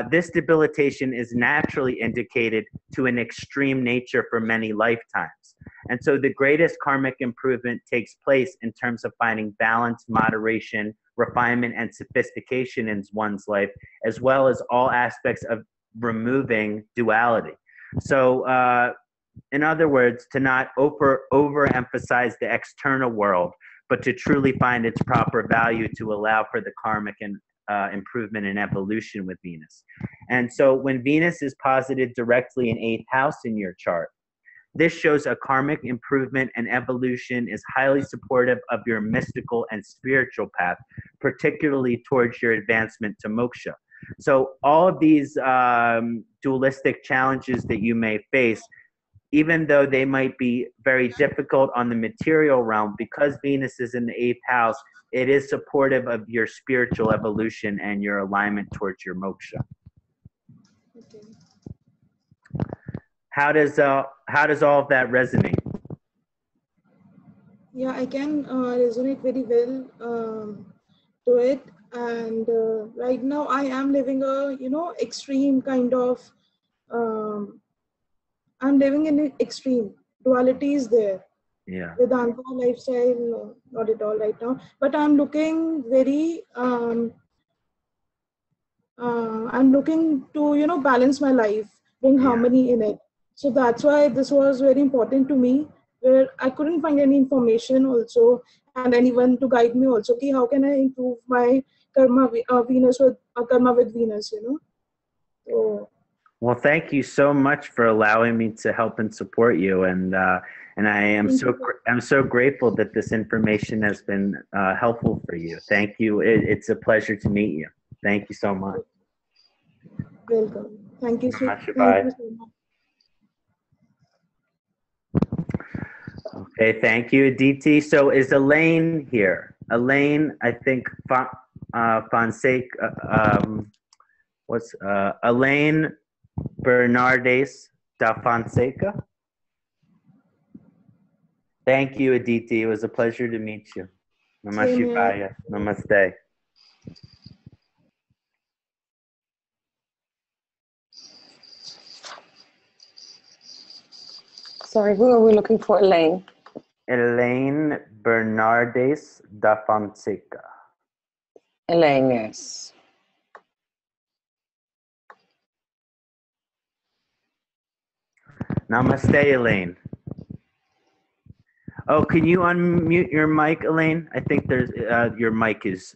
This debilitation is naturally indicated to an extreme nature for many lifetimes. And so the greatest karmic improvement takes place in terms of finding balance, moderation, refinement, and sophistication in one's life, as well as all aspects of removing duality. So, in other words, to not overemphasize the external world, but to truly find its proper value to allow for the karmic and improvement and evolution with Venus. And so when Venus is posited directly in 8th house in your chart, this shows a karmic improvement and evolution is highly supportive of your mystical and spiritual path, particularly towards your advancement to moksha. So all of these dualistic challenges that you may face, even though they might be very difficult on the material realm, because Venus is in the 8th house, it is supportive of your spiritual evolution and your alignment towards your moksha. Okay. How does all of that resonate? Yeah, I can resonate very well to it. And right now I am living a, extreme kind of, I'm living in an extreme. Duality is there. Yeah. Vedanta lifestyle, no, not at all right now. But I'm looking very, I'm looking to, balance my life, bring harmony in it. So that's why this was very important to me, where I couldn't find any information also and anyone to guide me also. Okay, how can I improve my karma, Venus with karma with Venus, So, well, thank you so much for allowing me to help and support you, and I am I'm so grateful that this information has been helpful for you. Thank you. It's a pleasure to meet you. Thank you so much. Welcome. Thank you so much. Okay, thank you, Aditi. So is Elaine here? Elaine, I think Fonseca. What's Elaine Bernardes da Fonseca? Thank you, Aditi. It was a pleasure to meet you. Namah Shivaya. Namaste. Sorry, who are we looking for, Elaine? Elaine Bernardes da Fonseca. Elaine, yes. Namaste, Elaine. Oh, can you unmute your mic, Elaine? I think there's your mic is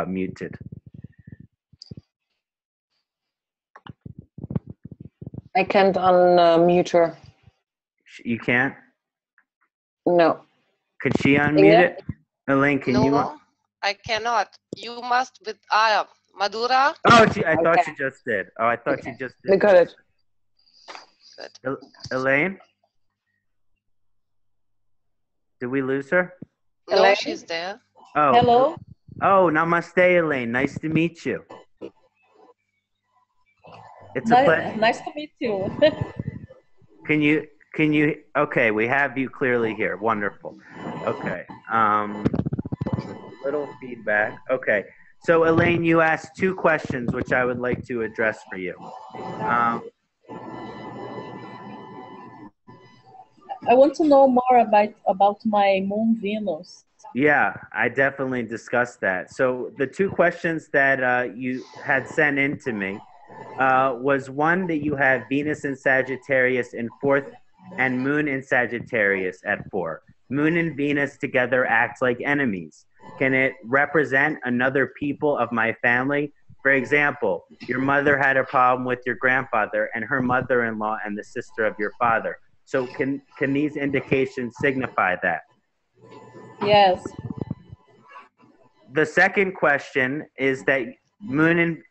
muted. I can't unmute her. You can't? No. Could she unmute it? Elaine, can you? No, I cannot. You must with Madhura. Oh, I thought she just did. Oh, I thought she just did. We got it. Good. Elaine? Did we lose her? No, Elaine? she's there. Oh. Hello. Oh, namaste, Elaine. Nice to meet you. It's a pleasure. Nice to meet you. Can you, okay, we have you clearly here. Wonderful. Okay. Little feedback. Okay. So, Elaine, you asked 2 questions, which I would like to address for you. I want to know more about my moon Venus. Yeah, I definitely discussed that. So the 2 questions that you had sent in to me was one that you have Venus in Sagittarius in 4th and Moon in Sagittarius at 4. Moon and Venus together act like enemies. Can it represent another people of my family? For example, your mother had a problem with your grandfather and her mother-in-law and the sister of your father. So can these indications signify that? Yes. The second question is that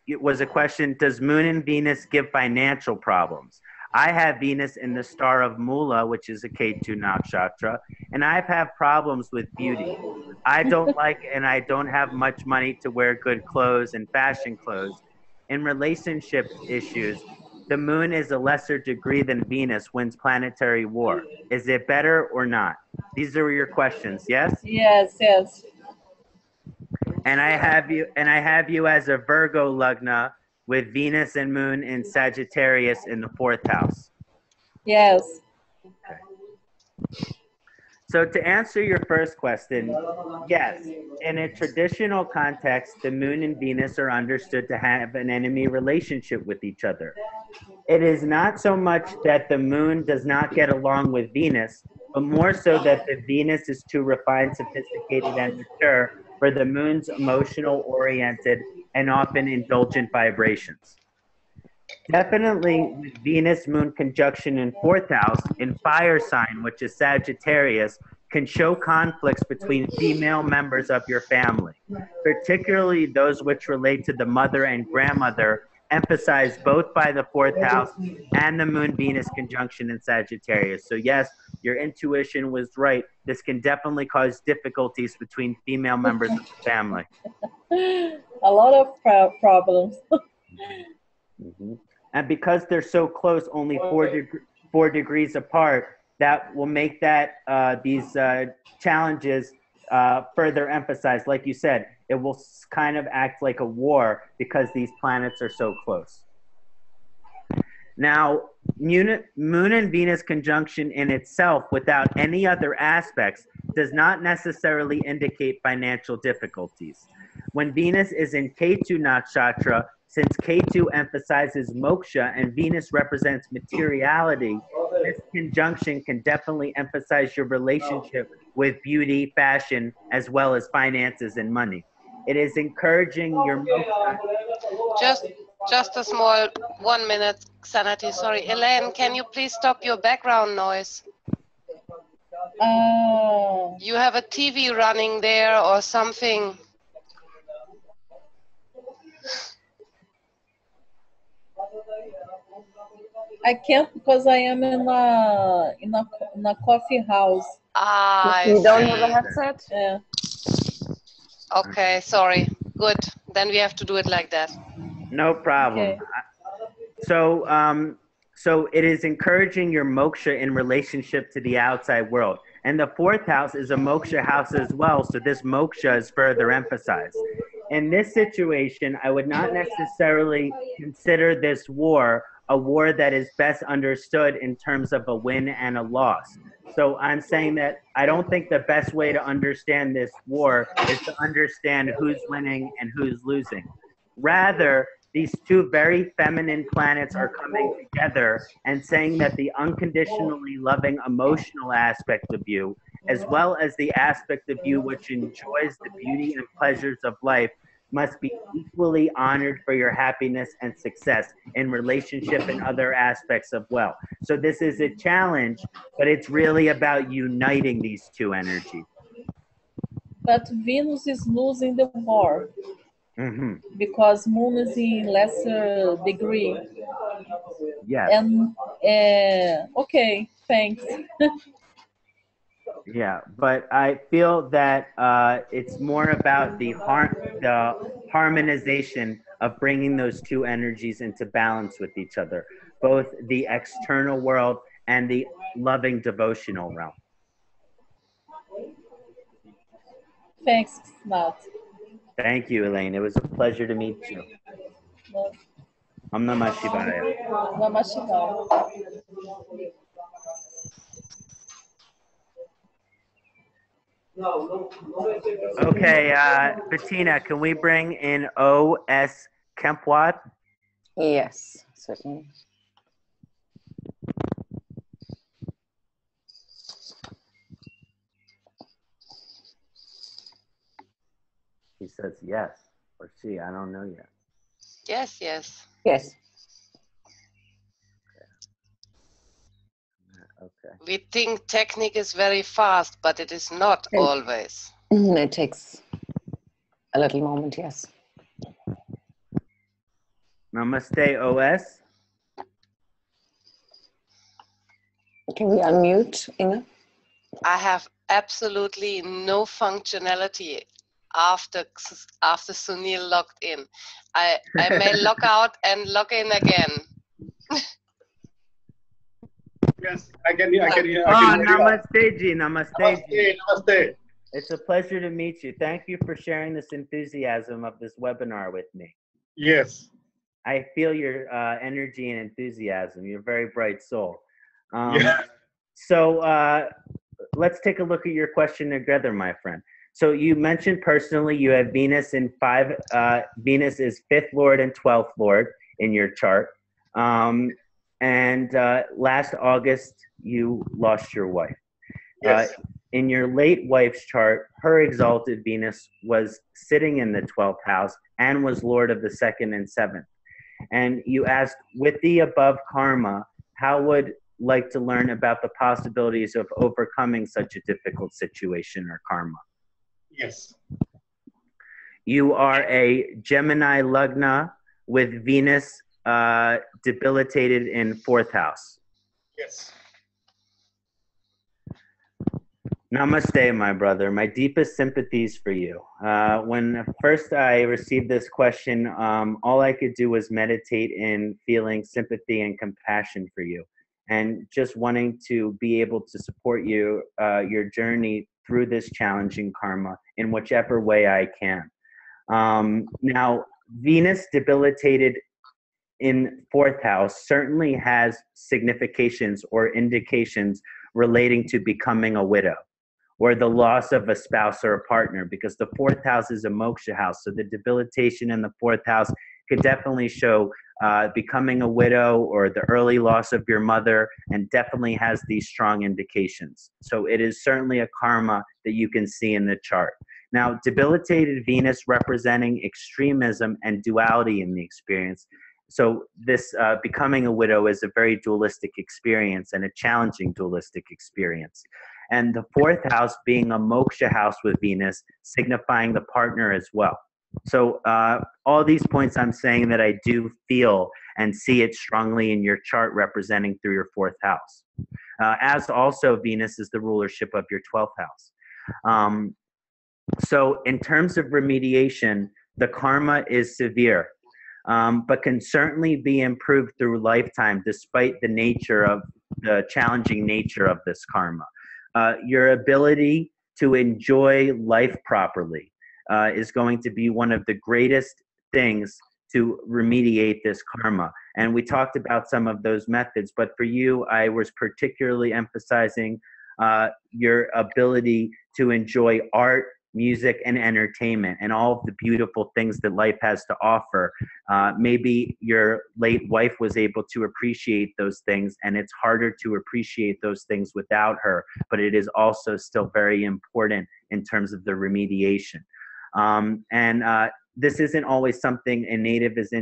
it was a question, does Moon and Venus give financial problems? I have Venus in the star of Mula, which is a Ketu nakshatra, and I've had problems with beauty. I don't like and I don't have much money to wear good clothes and fashion clothes. In relationship issues, the Moon is a lesser degree than Venus wins planetary war. Is it better or not? These are your questions, yes? Yes, yes. And I have you as a Virgo lugna with Venus and Moon in Sagittarius in the 4th house. Yes. Okay. So to answer your first question, yes, in a traditional context, the Moon and Venus are understood to have an enemy relationship with each other. It is not so much that the Moon does not get along with Venus, but more so that the Venus is too refined, sophisticated, and mature for the Moon's emotional-oriented and often indulgent vibrations. Definitely with Venus-Moon conjunction in 4th house, in fire sign, which is Sagittarius, can show conflicts between female members of your family, particularly those which relate to the mother and grandmother, emphasized both by the 4th house and the Moon-Venus conjunction in Sagittarius. So yes, your intuition was right. This can definitely cause difficulties between female members of the family. A lot of problems. Mm-hmm. And because they're so close, only 4 degrees apart, that will make that these challenges further emphasized. Like you said, it will kind of act like a war because these planets are so close. Now, Moon and Venus conjunction in itself without any other aspects does not necessarily indicate financial difficulties. When Venus is in Ketu nakshatra, since Ketu emphasizes moksha and Venus represents materiality, this conjunction can definitely emphasize your relationship with beauty, fashion, as well as finances and money. It is encouraging your moksha. Just a small 1 minute, Ksanati. Sorry, Elaine, can you please stop your background noise? You have a TV running there or something. I can't because I am in a coffee house. Ah, You don't have a headset? Yeah. Okay, sorry. Good. Then we have to do it like that. No problem. Okay. So it is encouraging your moksha in relationship to the outside world. And the 4th house is a moksha house as well, so this moksha is further emphasized. In this situation, I would not necessarily consider this war a war that is best understood in terms of a win and a loss. So I'm saying that I don't think the best way to understand this war is to understand who's winning and who's losing. Rather, these two very feminine planets are coming together and saying that the unconditionally loving emotional aspect of you, as well as the aspect of you which enjoys the beauty and pleasures of life, must be equally honored for your happiness and success in relationship and other aspects of well. So this is a challenge, but it's really about uniting these two energies. But Venus is losing the war. Mm-hmm. Because Moon is in lesser degree. Yes. And okay, thanks. Yeah, but I feel that it's more about the harmonization of bringing those two energies into balance with each other, both the external world and the loving devotional realm. Thanks, Nat. Thank you, Elaine. It was a pleasure to meet you. Om Namah Shivaya. Namah Shivaya. Okay, Bettina, can we bring in O.S. Kempwatt? Yes, certainly. He says yes, or she, I don't know yet. Yes, yes. Yes. Okay. We think technique is very fast, but it is not always. It takes a little moment, yes. Namaste, O.S. Can we unmute, Inga? I have absolutely no functionality after Sunil logged in. I may log out and log in again. Yes, I can hear. Namaste, Ji. Namaste, Ji. Namaste. It's a pleasure to meet you. Thank you for sharing this enthusiasm of this webinar with me. Yes. I feel your energy and enthusiasm. You're a very bright soul. Yeah. So let's take a look at your question together, my friend. So you mentioned personally you have Venus in Venus is 5th Lord and 12th Lord in your chart. And last August, you lost your wife. Yes. In your late wife's chart, her exalted Venus was sitting in the 12th house and was Lord of the 2nd and 7th. And you asked, with the above karma, how would like to learn about the possibilities of overcoming such a difficult situation or karma? Yes. You are a Gemini Lagna with Venus debilitated in 4th house. Yes. Namaste, my brother. My deepest sympathies for you. When first I received this question, all I could do was meditate in feeling sympathy and compassion for you, and just wanting to be able to support you, your journey through this challenging karma in whichever way I can. Now, Venus debilitated in 4th house certainly has significations or indications relating to becoming a widow or the loss of a spouse or a partner, because the 4th house is a moksha house. So the debilitation in the 4th house could definitely show becoming a widow or the early loss of your mother, and definitely has these strong indications. So it is certainly a karma that you can see in the chart. Now, debilitated Venus representing extremism and duality in the experience. So this becoming a widow is a very dualistic experience and a challenging dualistic experience. And the 4th house being a moksha house with Venus, signifying the partner as well. So all these points I'm saying that I do feel and see it strongly in your chart representing through your 4th house. As also Venus is the rulership of your 12th house. So in terms of remediation, the karma is severe, but can certainly be improved through lifetime despite the nature of the challenging nature of this karma. Your ability to enjoy life properly is going to be one of the greatest things to remediate this karma. And we talked about some of those methods, but for you, I was particularly emphasizing your ability to enjoy art, music, and entertainment, and all of the beautiful things that life has to offer. Maybe your late wife was able to appreciate those things, and it's harder to appreciate those things without her, but it is also still very important in terms of the remediation. This isn't always something a native is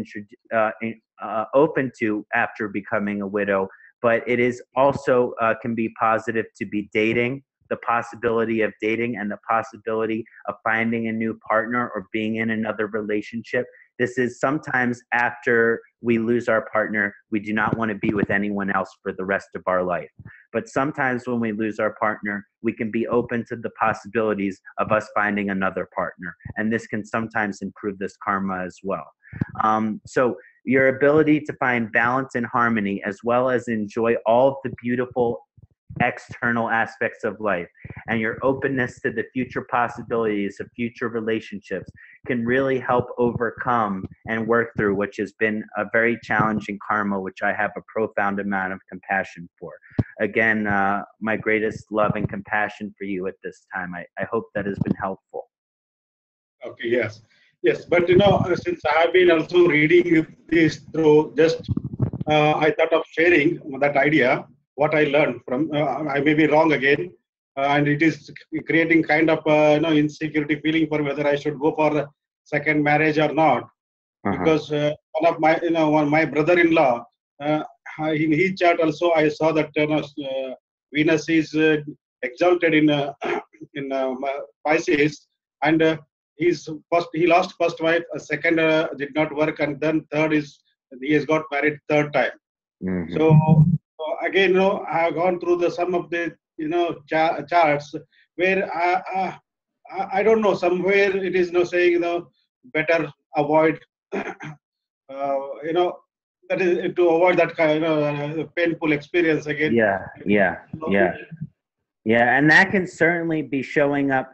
open to after becoming a widow, but it is also can be positive to be dating, the possibility of dating and the possibility of finding a new partner or being in another relationship. This is sometimes after we lose our partner, we do not want to be with anyone else for the rest of our life. But sometimes when we lose our partner, we can be open to the possibilities of us finding another partner. And this can sometimes improve this karma as well. So your ability to find balance and harmony, as well as enjoy all of the beautiful external aspects of life, and your openness to the future possibilities of future relationships can really help overcome and work through, which has been a very challenging karma, which I have a profound amount of compassion for. Again, my greatest love and compassion for you at this time. I hope that has been helpful. Okay, yes. Yes, but since I have been also reading this through, just I thought of sharing that idea, what I learned from, I may be wrong again, and it is creating kind of insecurity feeling for whether I should go for a second marriage or not. Because one of my, my brother-in-law, in his chart also I saw that Venus is exalted in Pisces, and he lost first wife, second did not work, and then third is he has got married third time. So again, I have gone through some of the charts where I don't know, somewhere it is saying better avoid that is to avoid that kind of painful experience again. And that can certainly be showing up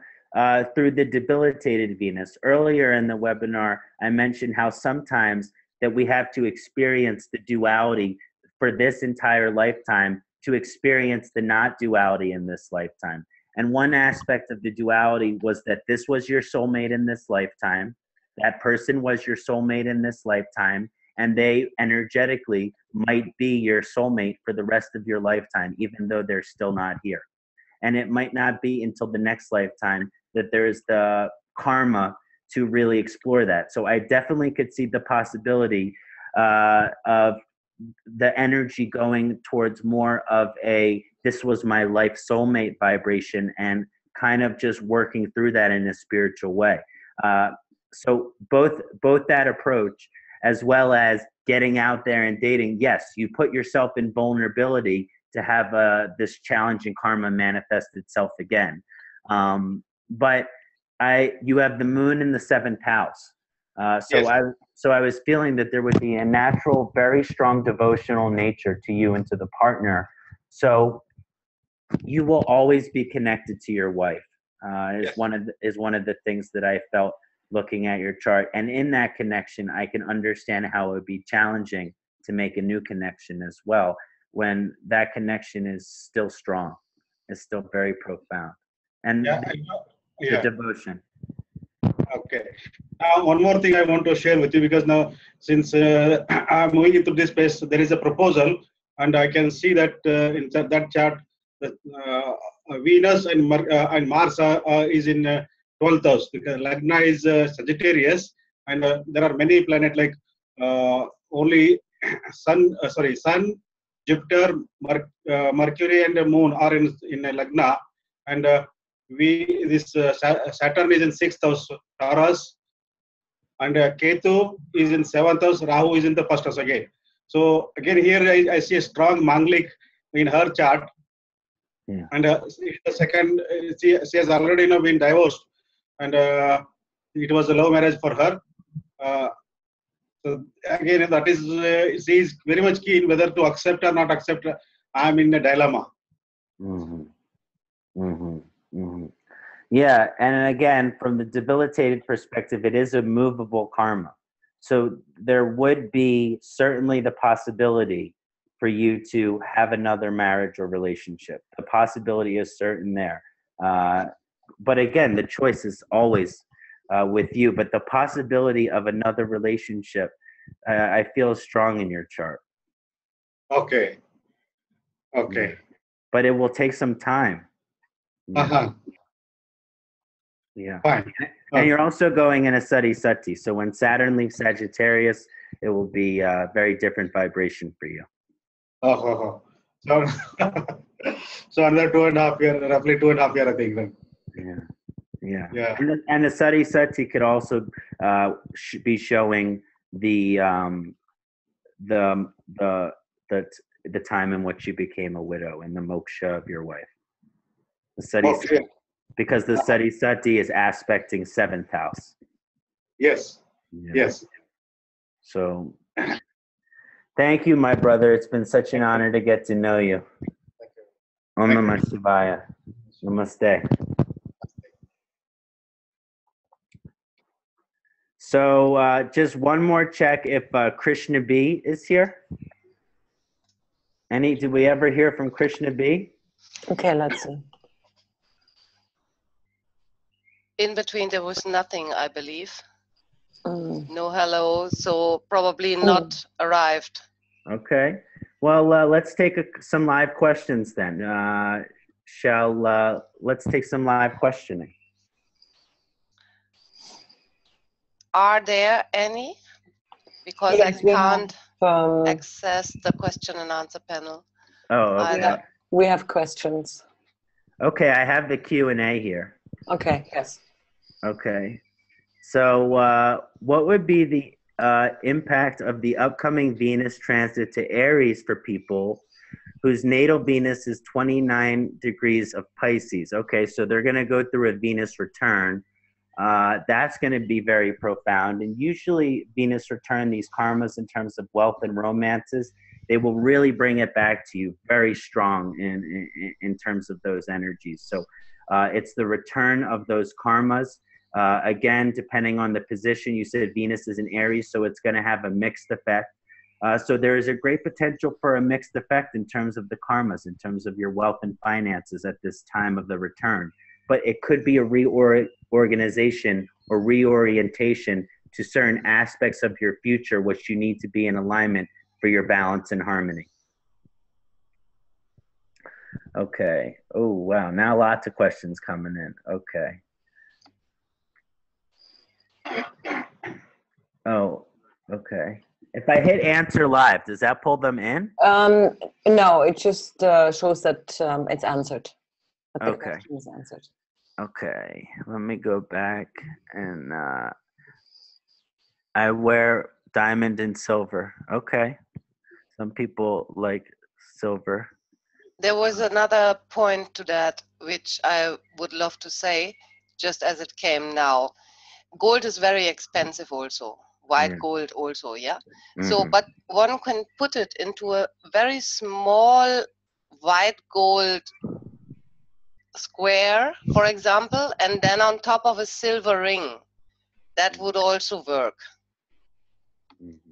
through the debilitated Venus. Earlier in the webinar, I mentioned how sometimes that we have to experience the duality for this entire lifetime to experience the not duality in this lifetime. And one aspect of the duality was that this was your soulmate in this lifetime, that person was your soulmate in this lifetime, and they energetically might be your soulmate for the rest of your lifetime, even though they're still not here. And it might not be until the next lifetime that there's the karma to really explore that. So I definitely could see the possibility of the energy going towards more of this was my life soulmate vibration, and kind of just working through that in a spiritual way. So both that approach, as well as getting out there and dating, yes, you put yourself in vulnerability to have this challenging karma manifest itself again. But you have the moon in the 7th house. So I was feeling that there would be a natural, very strong devotional nature to you and to the partner. So you will always be connected to your wife. Is one of the things that I felt looking at your chart. And in that connection, I can understand how it would be challenging to make a new connection as well, when that connection is still strong, is still very profound. And the devotion. Okay. Now, one more thing I want to share with you, because now, since I'm moving into this space, there is a proposal, and I can see that in that chart, that Venus and Mars is in 12th house, because Lagna is Sagittarius, and there are many planets like only Sun, Jupiter, Mercury, and the Moon are in Lagna, and Saturn is in 6th house, Taurus, and Ketu is in 7th house, Rahu is in the 1st house again. So again here I see a strong Manglik in her chart, and the second, she has already been divorced, and it was a love marriage for her. So again, that is she is very much keen whether to accept or not accept. I am in a dilemma. Yeah, and again, from the debilitated perspective, it is a movable karma. So there would be certainly the possibility for you to have another marriage or relationship. The possibility is certain there. But again, the choice is always with you. But the possibility of another relationship, I feel is strong in your chart. Okay. Okay. But it will take some time. Yeah. Fine. And you're also going in a Sati Sati. So when Saturn leaves Sagittarius, it will be a very different vibration for you. So, so another 2.5 years, roughly 2.5 years, I think then. Yeah. And the Sati Sati could also be showing the time in which you became a widow and the moksha of your wife. The Sati Sati, because the Sati Sati is aspecting 7th house. Yes. Yes. So thank you, my brother. It's been such an honor to get to know you. Thank you. Om Namah Shivaya. Namaste. So just one more check if Krishna B is here. Did we ever hear from Krishna B? Okay, let's see. In between, there was nothing, I believe. No hello, so probably not arrived. Okay. Well, let's take some live questions then. Let's take some live questioning. Are there any? Because yes, I can't access the question and answer panel. Oh, okay. We have questions. Okay, I have the Q&A here. Okay, yes. Okay. So what would be the impact of the upcoming Venus transit to Aries for people whose natal Venus is 29 degrees of Pisces? Okay, so they're going to go through a Venus return. That's going to be very profound. And usually Venus return, these karmas in terms of wealth and romances, they will really bring it back to you very strong in terms of those energies. So it's the return of those karmas. Again, depending on the position, you said Venus is in Aries, so it's going to have a mixed effect. So there is a great potential for a mixed effect in terms of the karmas, in terms of your wealth and finances at this time of the return. But it could be a reorganization or reorientation to certain aspects of your future, which you need to be in alignment for your balance and harmony. Okay. Oh, wow. Now lots of questions coming in. Okay. Oh, okay. If I hit answer live, does that pull them in? No, it just shows that it's answered. That the question is answered. Okay, let me go back and I wear diamond and silver. Okay. Some people like silver. There was another point to that, which I would love to say, just as it came now. Gold is very expensive also. White gold also, yeah? So, but one can put it into a very small white gold square, for example, and then on top of a silver ring. That would also work.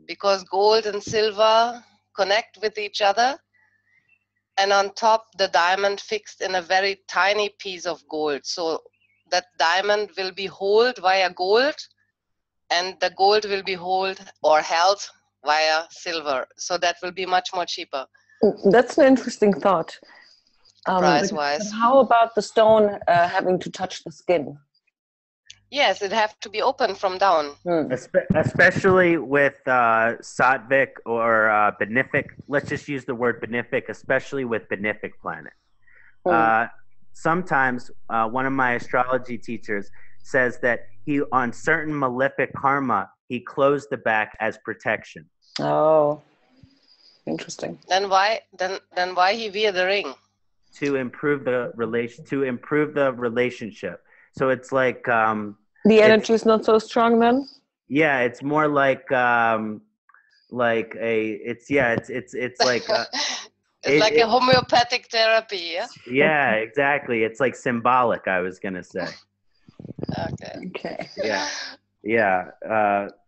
Because gold and silver connect with each other, and on top the diamond fixed in a very tiny piece of gold. So that diamond will be held via gold, and the gold will be held via silver. So that will be much more cheaper. That's an interesting thought. Price-wise. How about the stone having to touch the skin? Yes, it have to be open from down. Especially with Sattvic or benefic. Let's just use the word benefic, especially with benefic planet. Sometimes one of my astrology teachers says that on certain malefic karma, he closed the back as protection. Oh, interesting. Then why he wear the ring? To improve the relationship. So it's like the energy is not so strong then. Yeah, it's more like like it's like it's like a homeopathic therapy. Yeah. Yeah, exactly. It's like symbolic. I was gonna say. Okay. Yeah.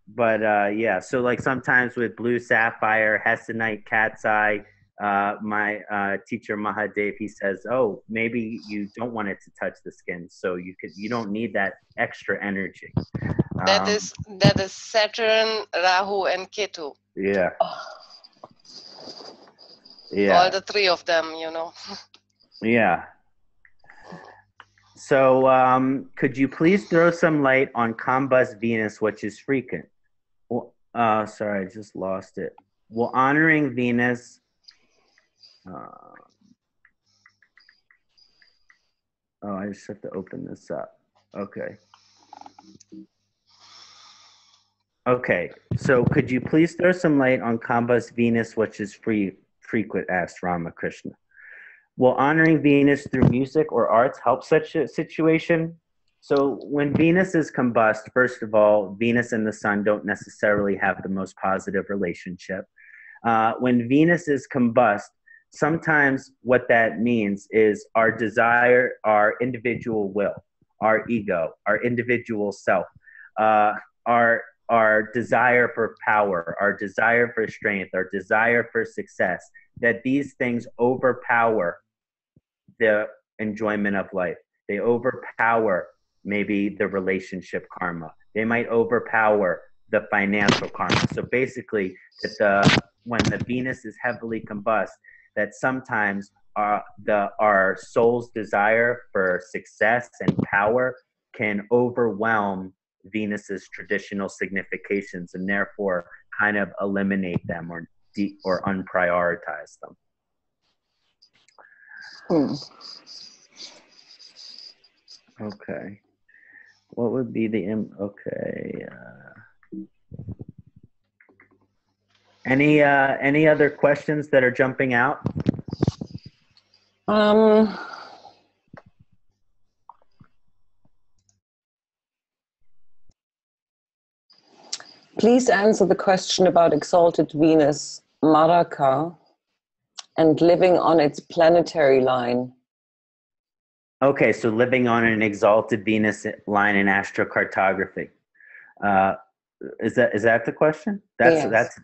But yeah. So like sometimes with blue sapphire, hessonite, cat's eye, my teacher Mahadev, he says, oh, maybe you don't want it to touch the skin, so you don't need that extra energy. That is Saturn, Rahu, and Ketu. Yeah. All the three of them, you know. Yeah. So could you please throw some light on combust Venus, which is frequent? Well, sorry, I just lost it. Well, honoring Venus. I just have to open this up. Okay. Okay, so could you please throw some light on combust Venus, which is frequent, asked Ramakrishna. Will honoring Venus through music or arts help such a situation? So when Venus is combust, first of all, Venus and the sun don't necessarily have the most positive relationship. When Venus is combust, sometimes what that means is our desire, our individual will, our ego, our individual self, our desire for power, our desire for strength, our desire for success, that these things overpower the enjoyment of life. They overpower maybe the relationship karma. They might overpower the financial karma. So basically, when the Venus is heavily combust, that sometimes our soul's desire for success and power can overwhelm Venus's traditional significations and therefore kind of eliminate them or unprioritize them. Okay. What would be the okay? Any other questions that are jumping out? Please answer the question about exalted Venus, Macaca, and living on its planetary line. Okay, so living on an exalted Venus line in astrocartography. Is that the question? That's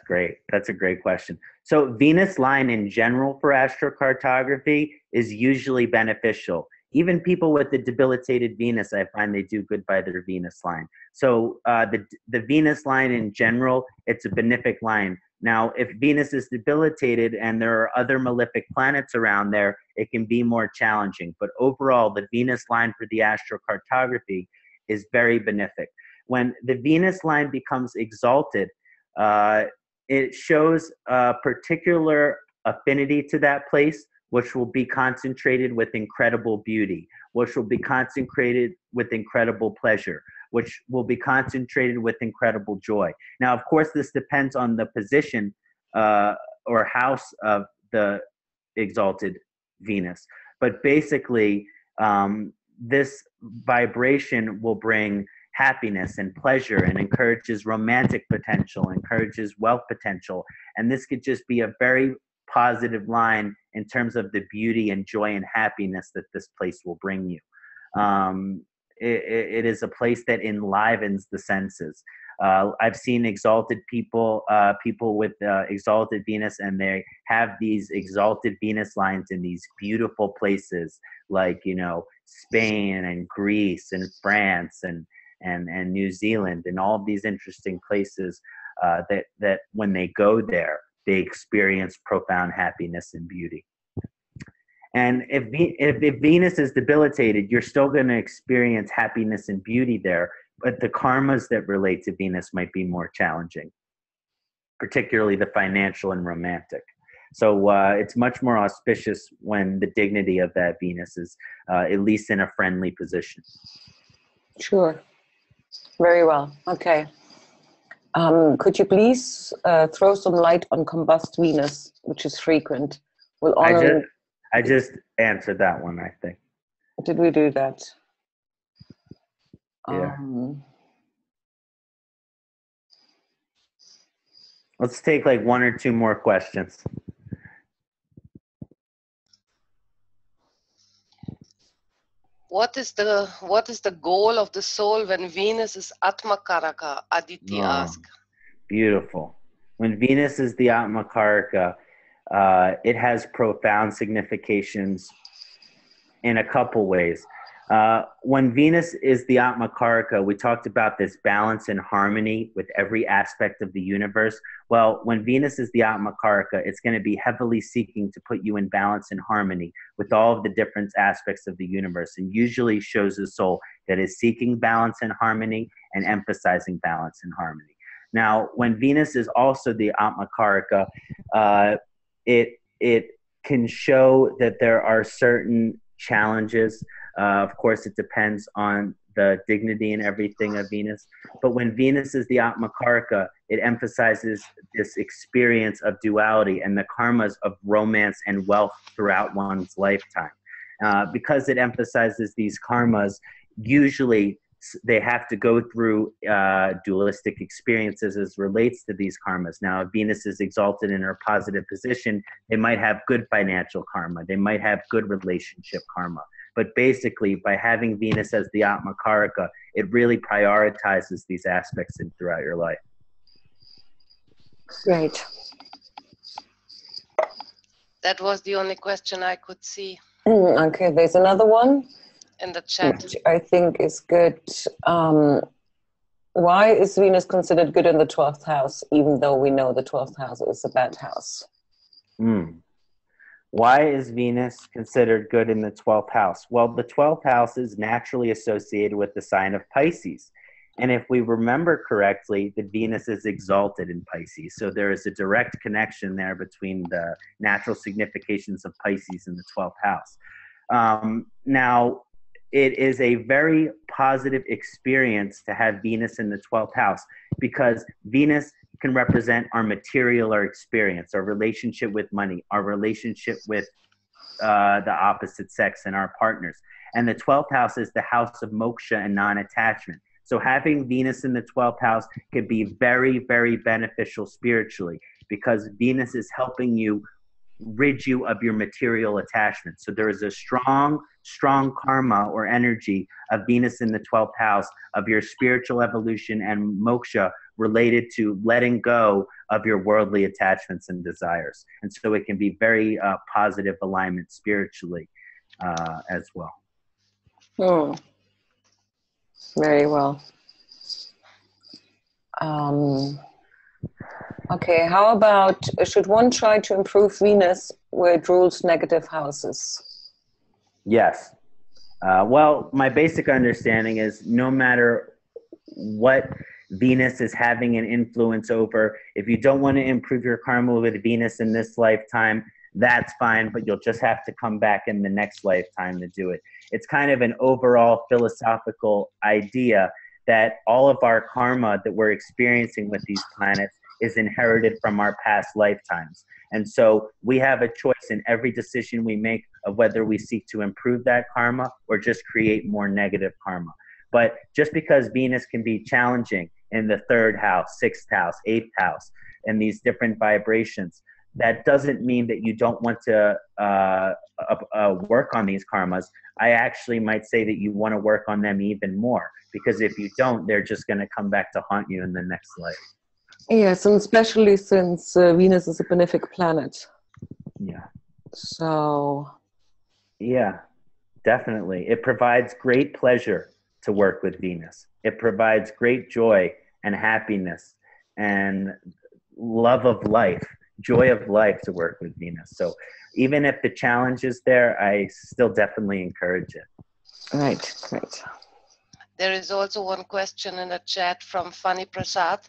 great. That's a great question. So Venus line in general for astrocartography is usually beneficial. Even people with the debilitated Venus, I find they do good by their Venus line. So the Venus line in general, it's a benefic line. Now, if Venus is debilitated and there are other malefic planets around there, it can be more challenging. But overall, the Venus line for the astrocartography is very benefic. When the Venus line becomes exalted, it shows a particular affinity to that place, which will be concentrated with incredible beauty, which will be concentrated with incredible pleasure, which will be concentrated with incredible joy. Now, of course, this depends on the position or house of the exalted Venus. But basically, this vibration will bring happiness and pleasure and encourages romantic potential, encourages wealth potential. And this could just be a very positive line in terms of the beauty and joy and happiness that this place will bring you. It is a place that enlivens the senses. I've seen exalted people with exalted Venus, and they have these exalted Venus lines in these beautiful places like, Spain and Greece and France and New Zealand and all of these interesting places that when they go there, they experience profound happiness and beauty. And if Venus is debilitated, you're still going to experience happiness and beauty there, but the karmas that relate to Venus might be more challenging, particularly the financial and romantic. So it's much more auspicious when the dignity of that Venus is at least in a friendly position. Sure. Very well. Okay. Could you please throw some light on combust Venus, which is frequent? I just answered that one, I think. Did we do that? Yeah. Let's take like one or two more questions. What is the goal of the soul when Venus is Atma Karaka? Aditi asked. Beautiful. When Venus is the Atmakaraka, it has profound significations in a couple ways. When Venus is the Atmakaraka, we talked about this balance and harmony with every aspect of the universe. Well, when Venus is the Atmakaraka, it's going to be heavily seeking to put you in balance and harmony with all of the different aspects of the universe, and usually shows a soul that is seeking balance and harmony and emphasizing balance and harmony. Now, when Venus is also the Atmakaraka, it can show that there are certain challenges. Of course, it depends on the dignity and everything of Venus. But when Venus is the Atmakaraka, it emphasizes this experience of duality and the karmas of romance and wealth throughout one's lifetime. Because it emphasizes these karmas, usually they have to go through dualistic experiences as relates to these karmas. Now, if Venus is exalted in her positive position, they might have good financial karma. They might have good relationship karma. But basically, by having Venus as the Atmakaraka, it really prioritizes these aspects throughout your life. Great. That was the only question I could see. Okay, there's another one in the chat, which I think is good. Why is Venus considered good in the 12th house, even though we know the 12th house is a bad house? Why is Venus considered good in the 12th house? Well, the 12th house is naturally associated with the sign of Pisces. And if we remember correctly, the Venus is exalted in Pisces. So there is a direct connection there between the natural significations of Pisces and the 12th house. Now, it is a very positive experience to have Venus in the 12th house, because Venus can represent our material or experience, our relationship with money, our relationship with the opposite sex and our partners. And the 12th house is the house of moksha and non-attachment. So having Venus in the 12th house can be very, very beneficial spiritually, because Venus is helping you rid you of your material attachment. So there is a strong karma or energy of Venus in the 12th house of your spiritual evolution and moksha related to letting go of your worldly attachments and desires. And so it can be very positive alignment spiritually as well. Very well. Okay, how about, should one try to improve Venus where it rules negative houses? Yes. Well, my basic understanding is no matter what Venus is having an influence over, if you don't want to improve your karma with Venus in this lifetime, that's fine, but you'll just have to come back in the next lifetime to do it. It's kind of an overall philosophical idea that all of our karma that we're experiencing with these planets is inherited from our past lifetimes. And so we have a choice in every decision we make of whether we seek to improve that karma or just create more negative karma. But just because Venus can be challenging in the 3rd house, 6th house, 8th house, and these different vibrations, that doesn't mean that you don't want to work on these karmas. I actually might say that you want to work on them even more, because if you don't, they're just going to come back to haunt you in the next life. Yes, and especially since Venus is a benefic planet. Yeah. So. Yeah, definitely. It provides great pleasure to work with Venus. It provides great joy and happiness and love of life, joy of life to work with Venus. So even if the challenge is there, I still definitely encourage it. Right. There is also one question in the chat from Fani Prasad.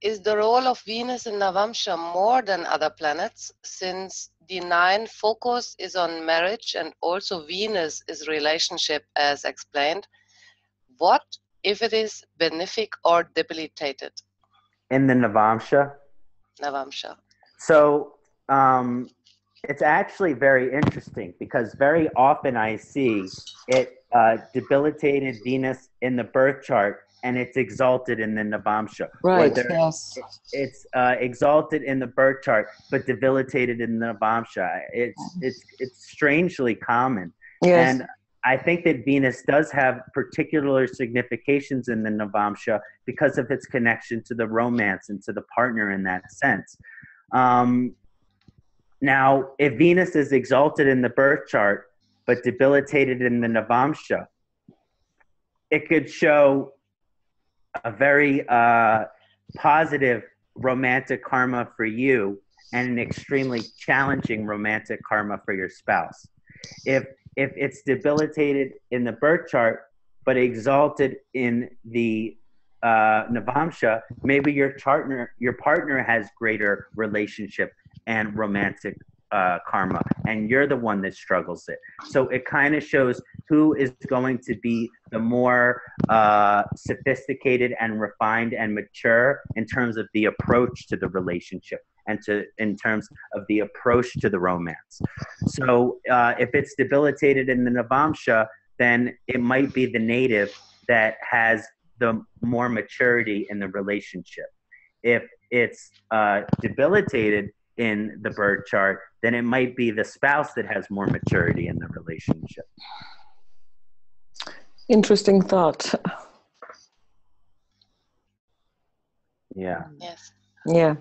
Is the role of Venus in Navamsha more than other planets, since the 9 focus is on marriage and also Venus is relationship as explained? What if it is benefic or debilitated? In the Navamsha? Navamsha. So it's actually very interesting, because very often I see it debilitated Venus in the birth chart, and it's exalted in the Navamsha. Right, yes. It's exalted in the birth chart, but debilitated in the Navamsha. It's strangely common. Yes. And I think that Venus does have particular significations in the Navamsha because of its connection to the romance and to the partner in that sense. Now, if Venus is exalted in the birth chart, but debilitated in the Navamsha, it could show a very positive romantic karma for you and an extremely challenging romantic karma for your spouse. If it's debilitated in the birth chart, but exalted in the Navamsha, maybe your partner has greater relationship and romantic karma, and you're the one that struggles it. So it kind of shows who is going to be the more sophisticated and refined and mature in terms of the approach to the relationship and in terms of the approach to the romance. So if it's debilitated in the Navamsha, then it might be the native that has the more maturity in the relationship. If it's debilitated in the birth chart, then it might be the spouse that has more maturity in the relationship. Interesting thought. Yeah. Yes. Yeah.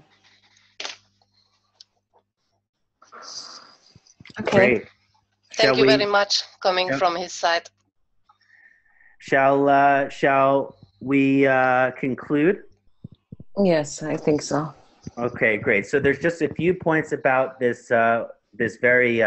Okay. Great. Thank you very much coming from his side. Shall we conclude? Yes, I think so. Okay, great. So there's just a few points about this this very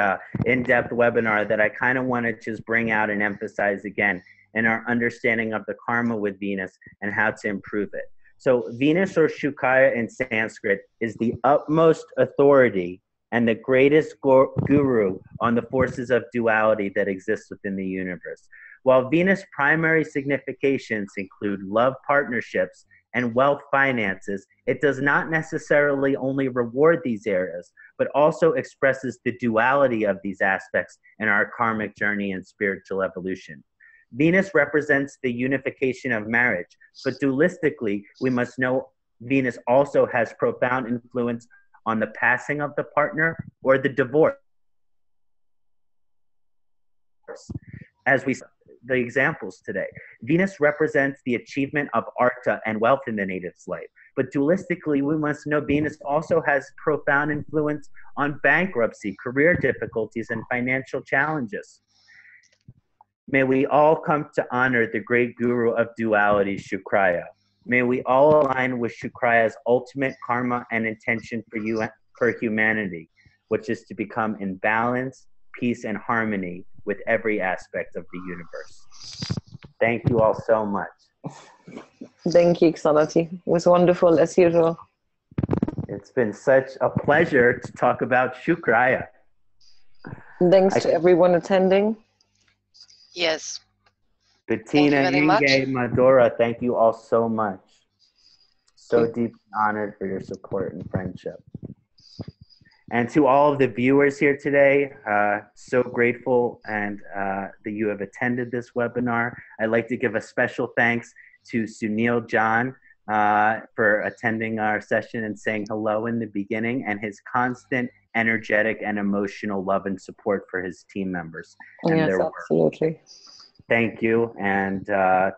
in-depth webinar that I kind of want to just bring out and emphasize again in our understanding of the karma with Venus and how to improve it. So Venus, or Shukriya in Sanskrit, is the utmost authority and the greatest guru on the forces of duality that exist within the universe. While Venus' primary significations include love partnerships and wealth finances, it does not necessarily only reward these areas, but also expresses the duality of these aspects in our karmic journey and spiritual evolution. Venus represents the unification of marriage, but dualistically, we must know Venus also has profound influence on the passing of the partner or the divorce. As we saw the examples today, Venus represents the achievement of artha and wealth in the native's life. But dualistically, we must know Venus also has profound influence on bankruptcy, career difficulties, and financial challenges. May we all come to honor the great guru of duality, Shukriya. May we all align with Shukriya's ultimate karma and intention for humanity, which is to become in balance, peace, and harmony with every aspect of the universe. Thank you all so much. Thank you, Ksanati. It was wonderful as usual. It's been such a pleasure to talk about Shukriya. Thanks to everyone attending. Yes. Bettina, Inge, Madura, thank you all so much. So deeply honored for your support and friendship. And to all of the viewers here today, so grateful and that you have attended this webinar. I'd like to give a special thanks to Sunil John for attending our session and saying hello in the beginning, and his constant energetic and emotional love and support for his team members. And yes, absolutely. Thank you, and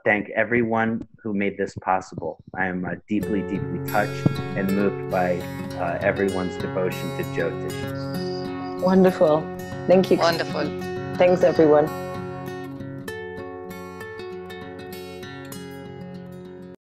thank everyone who made this possible. I am deeply, deeply touched and moved by everyone's devotion to Jyotish. Wonderful. Thank you. Wonderful. Thanks, everyone.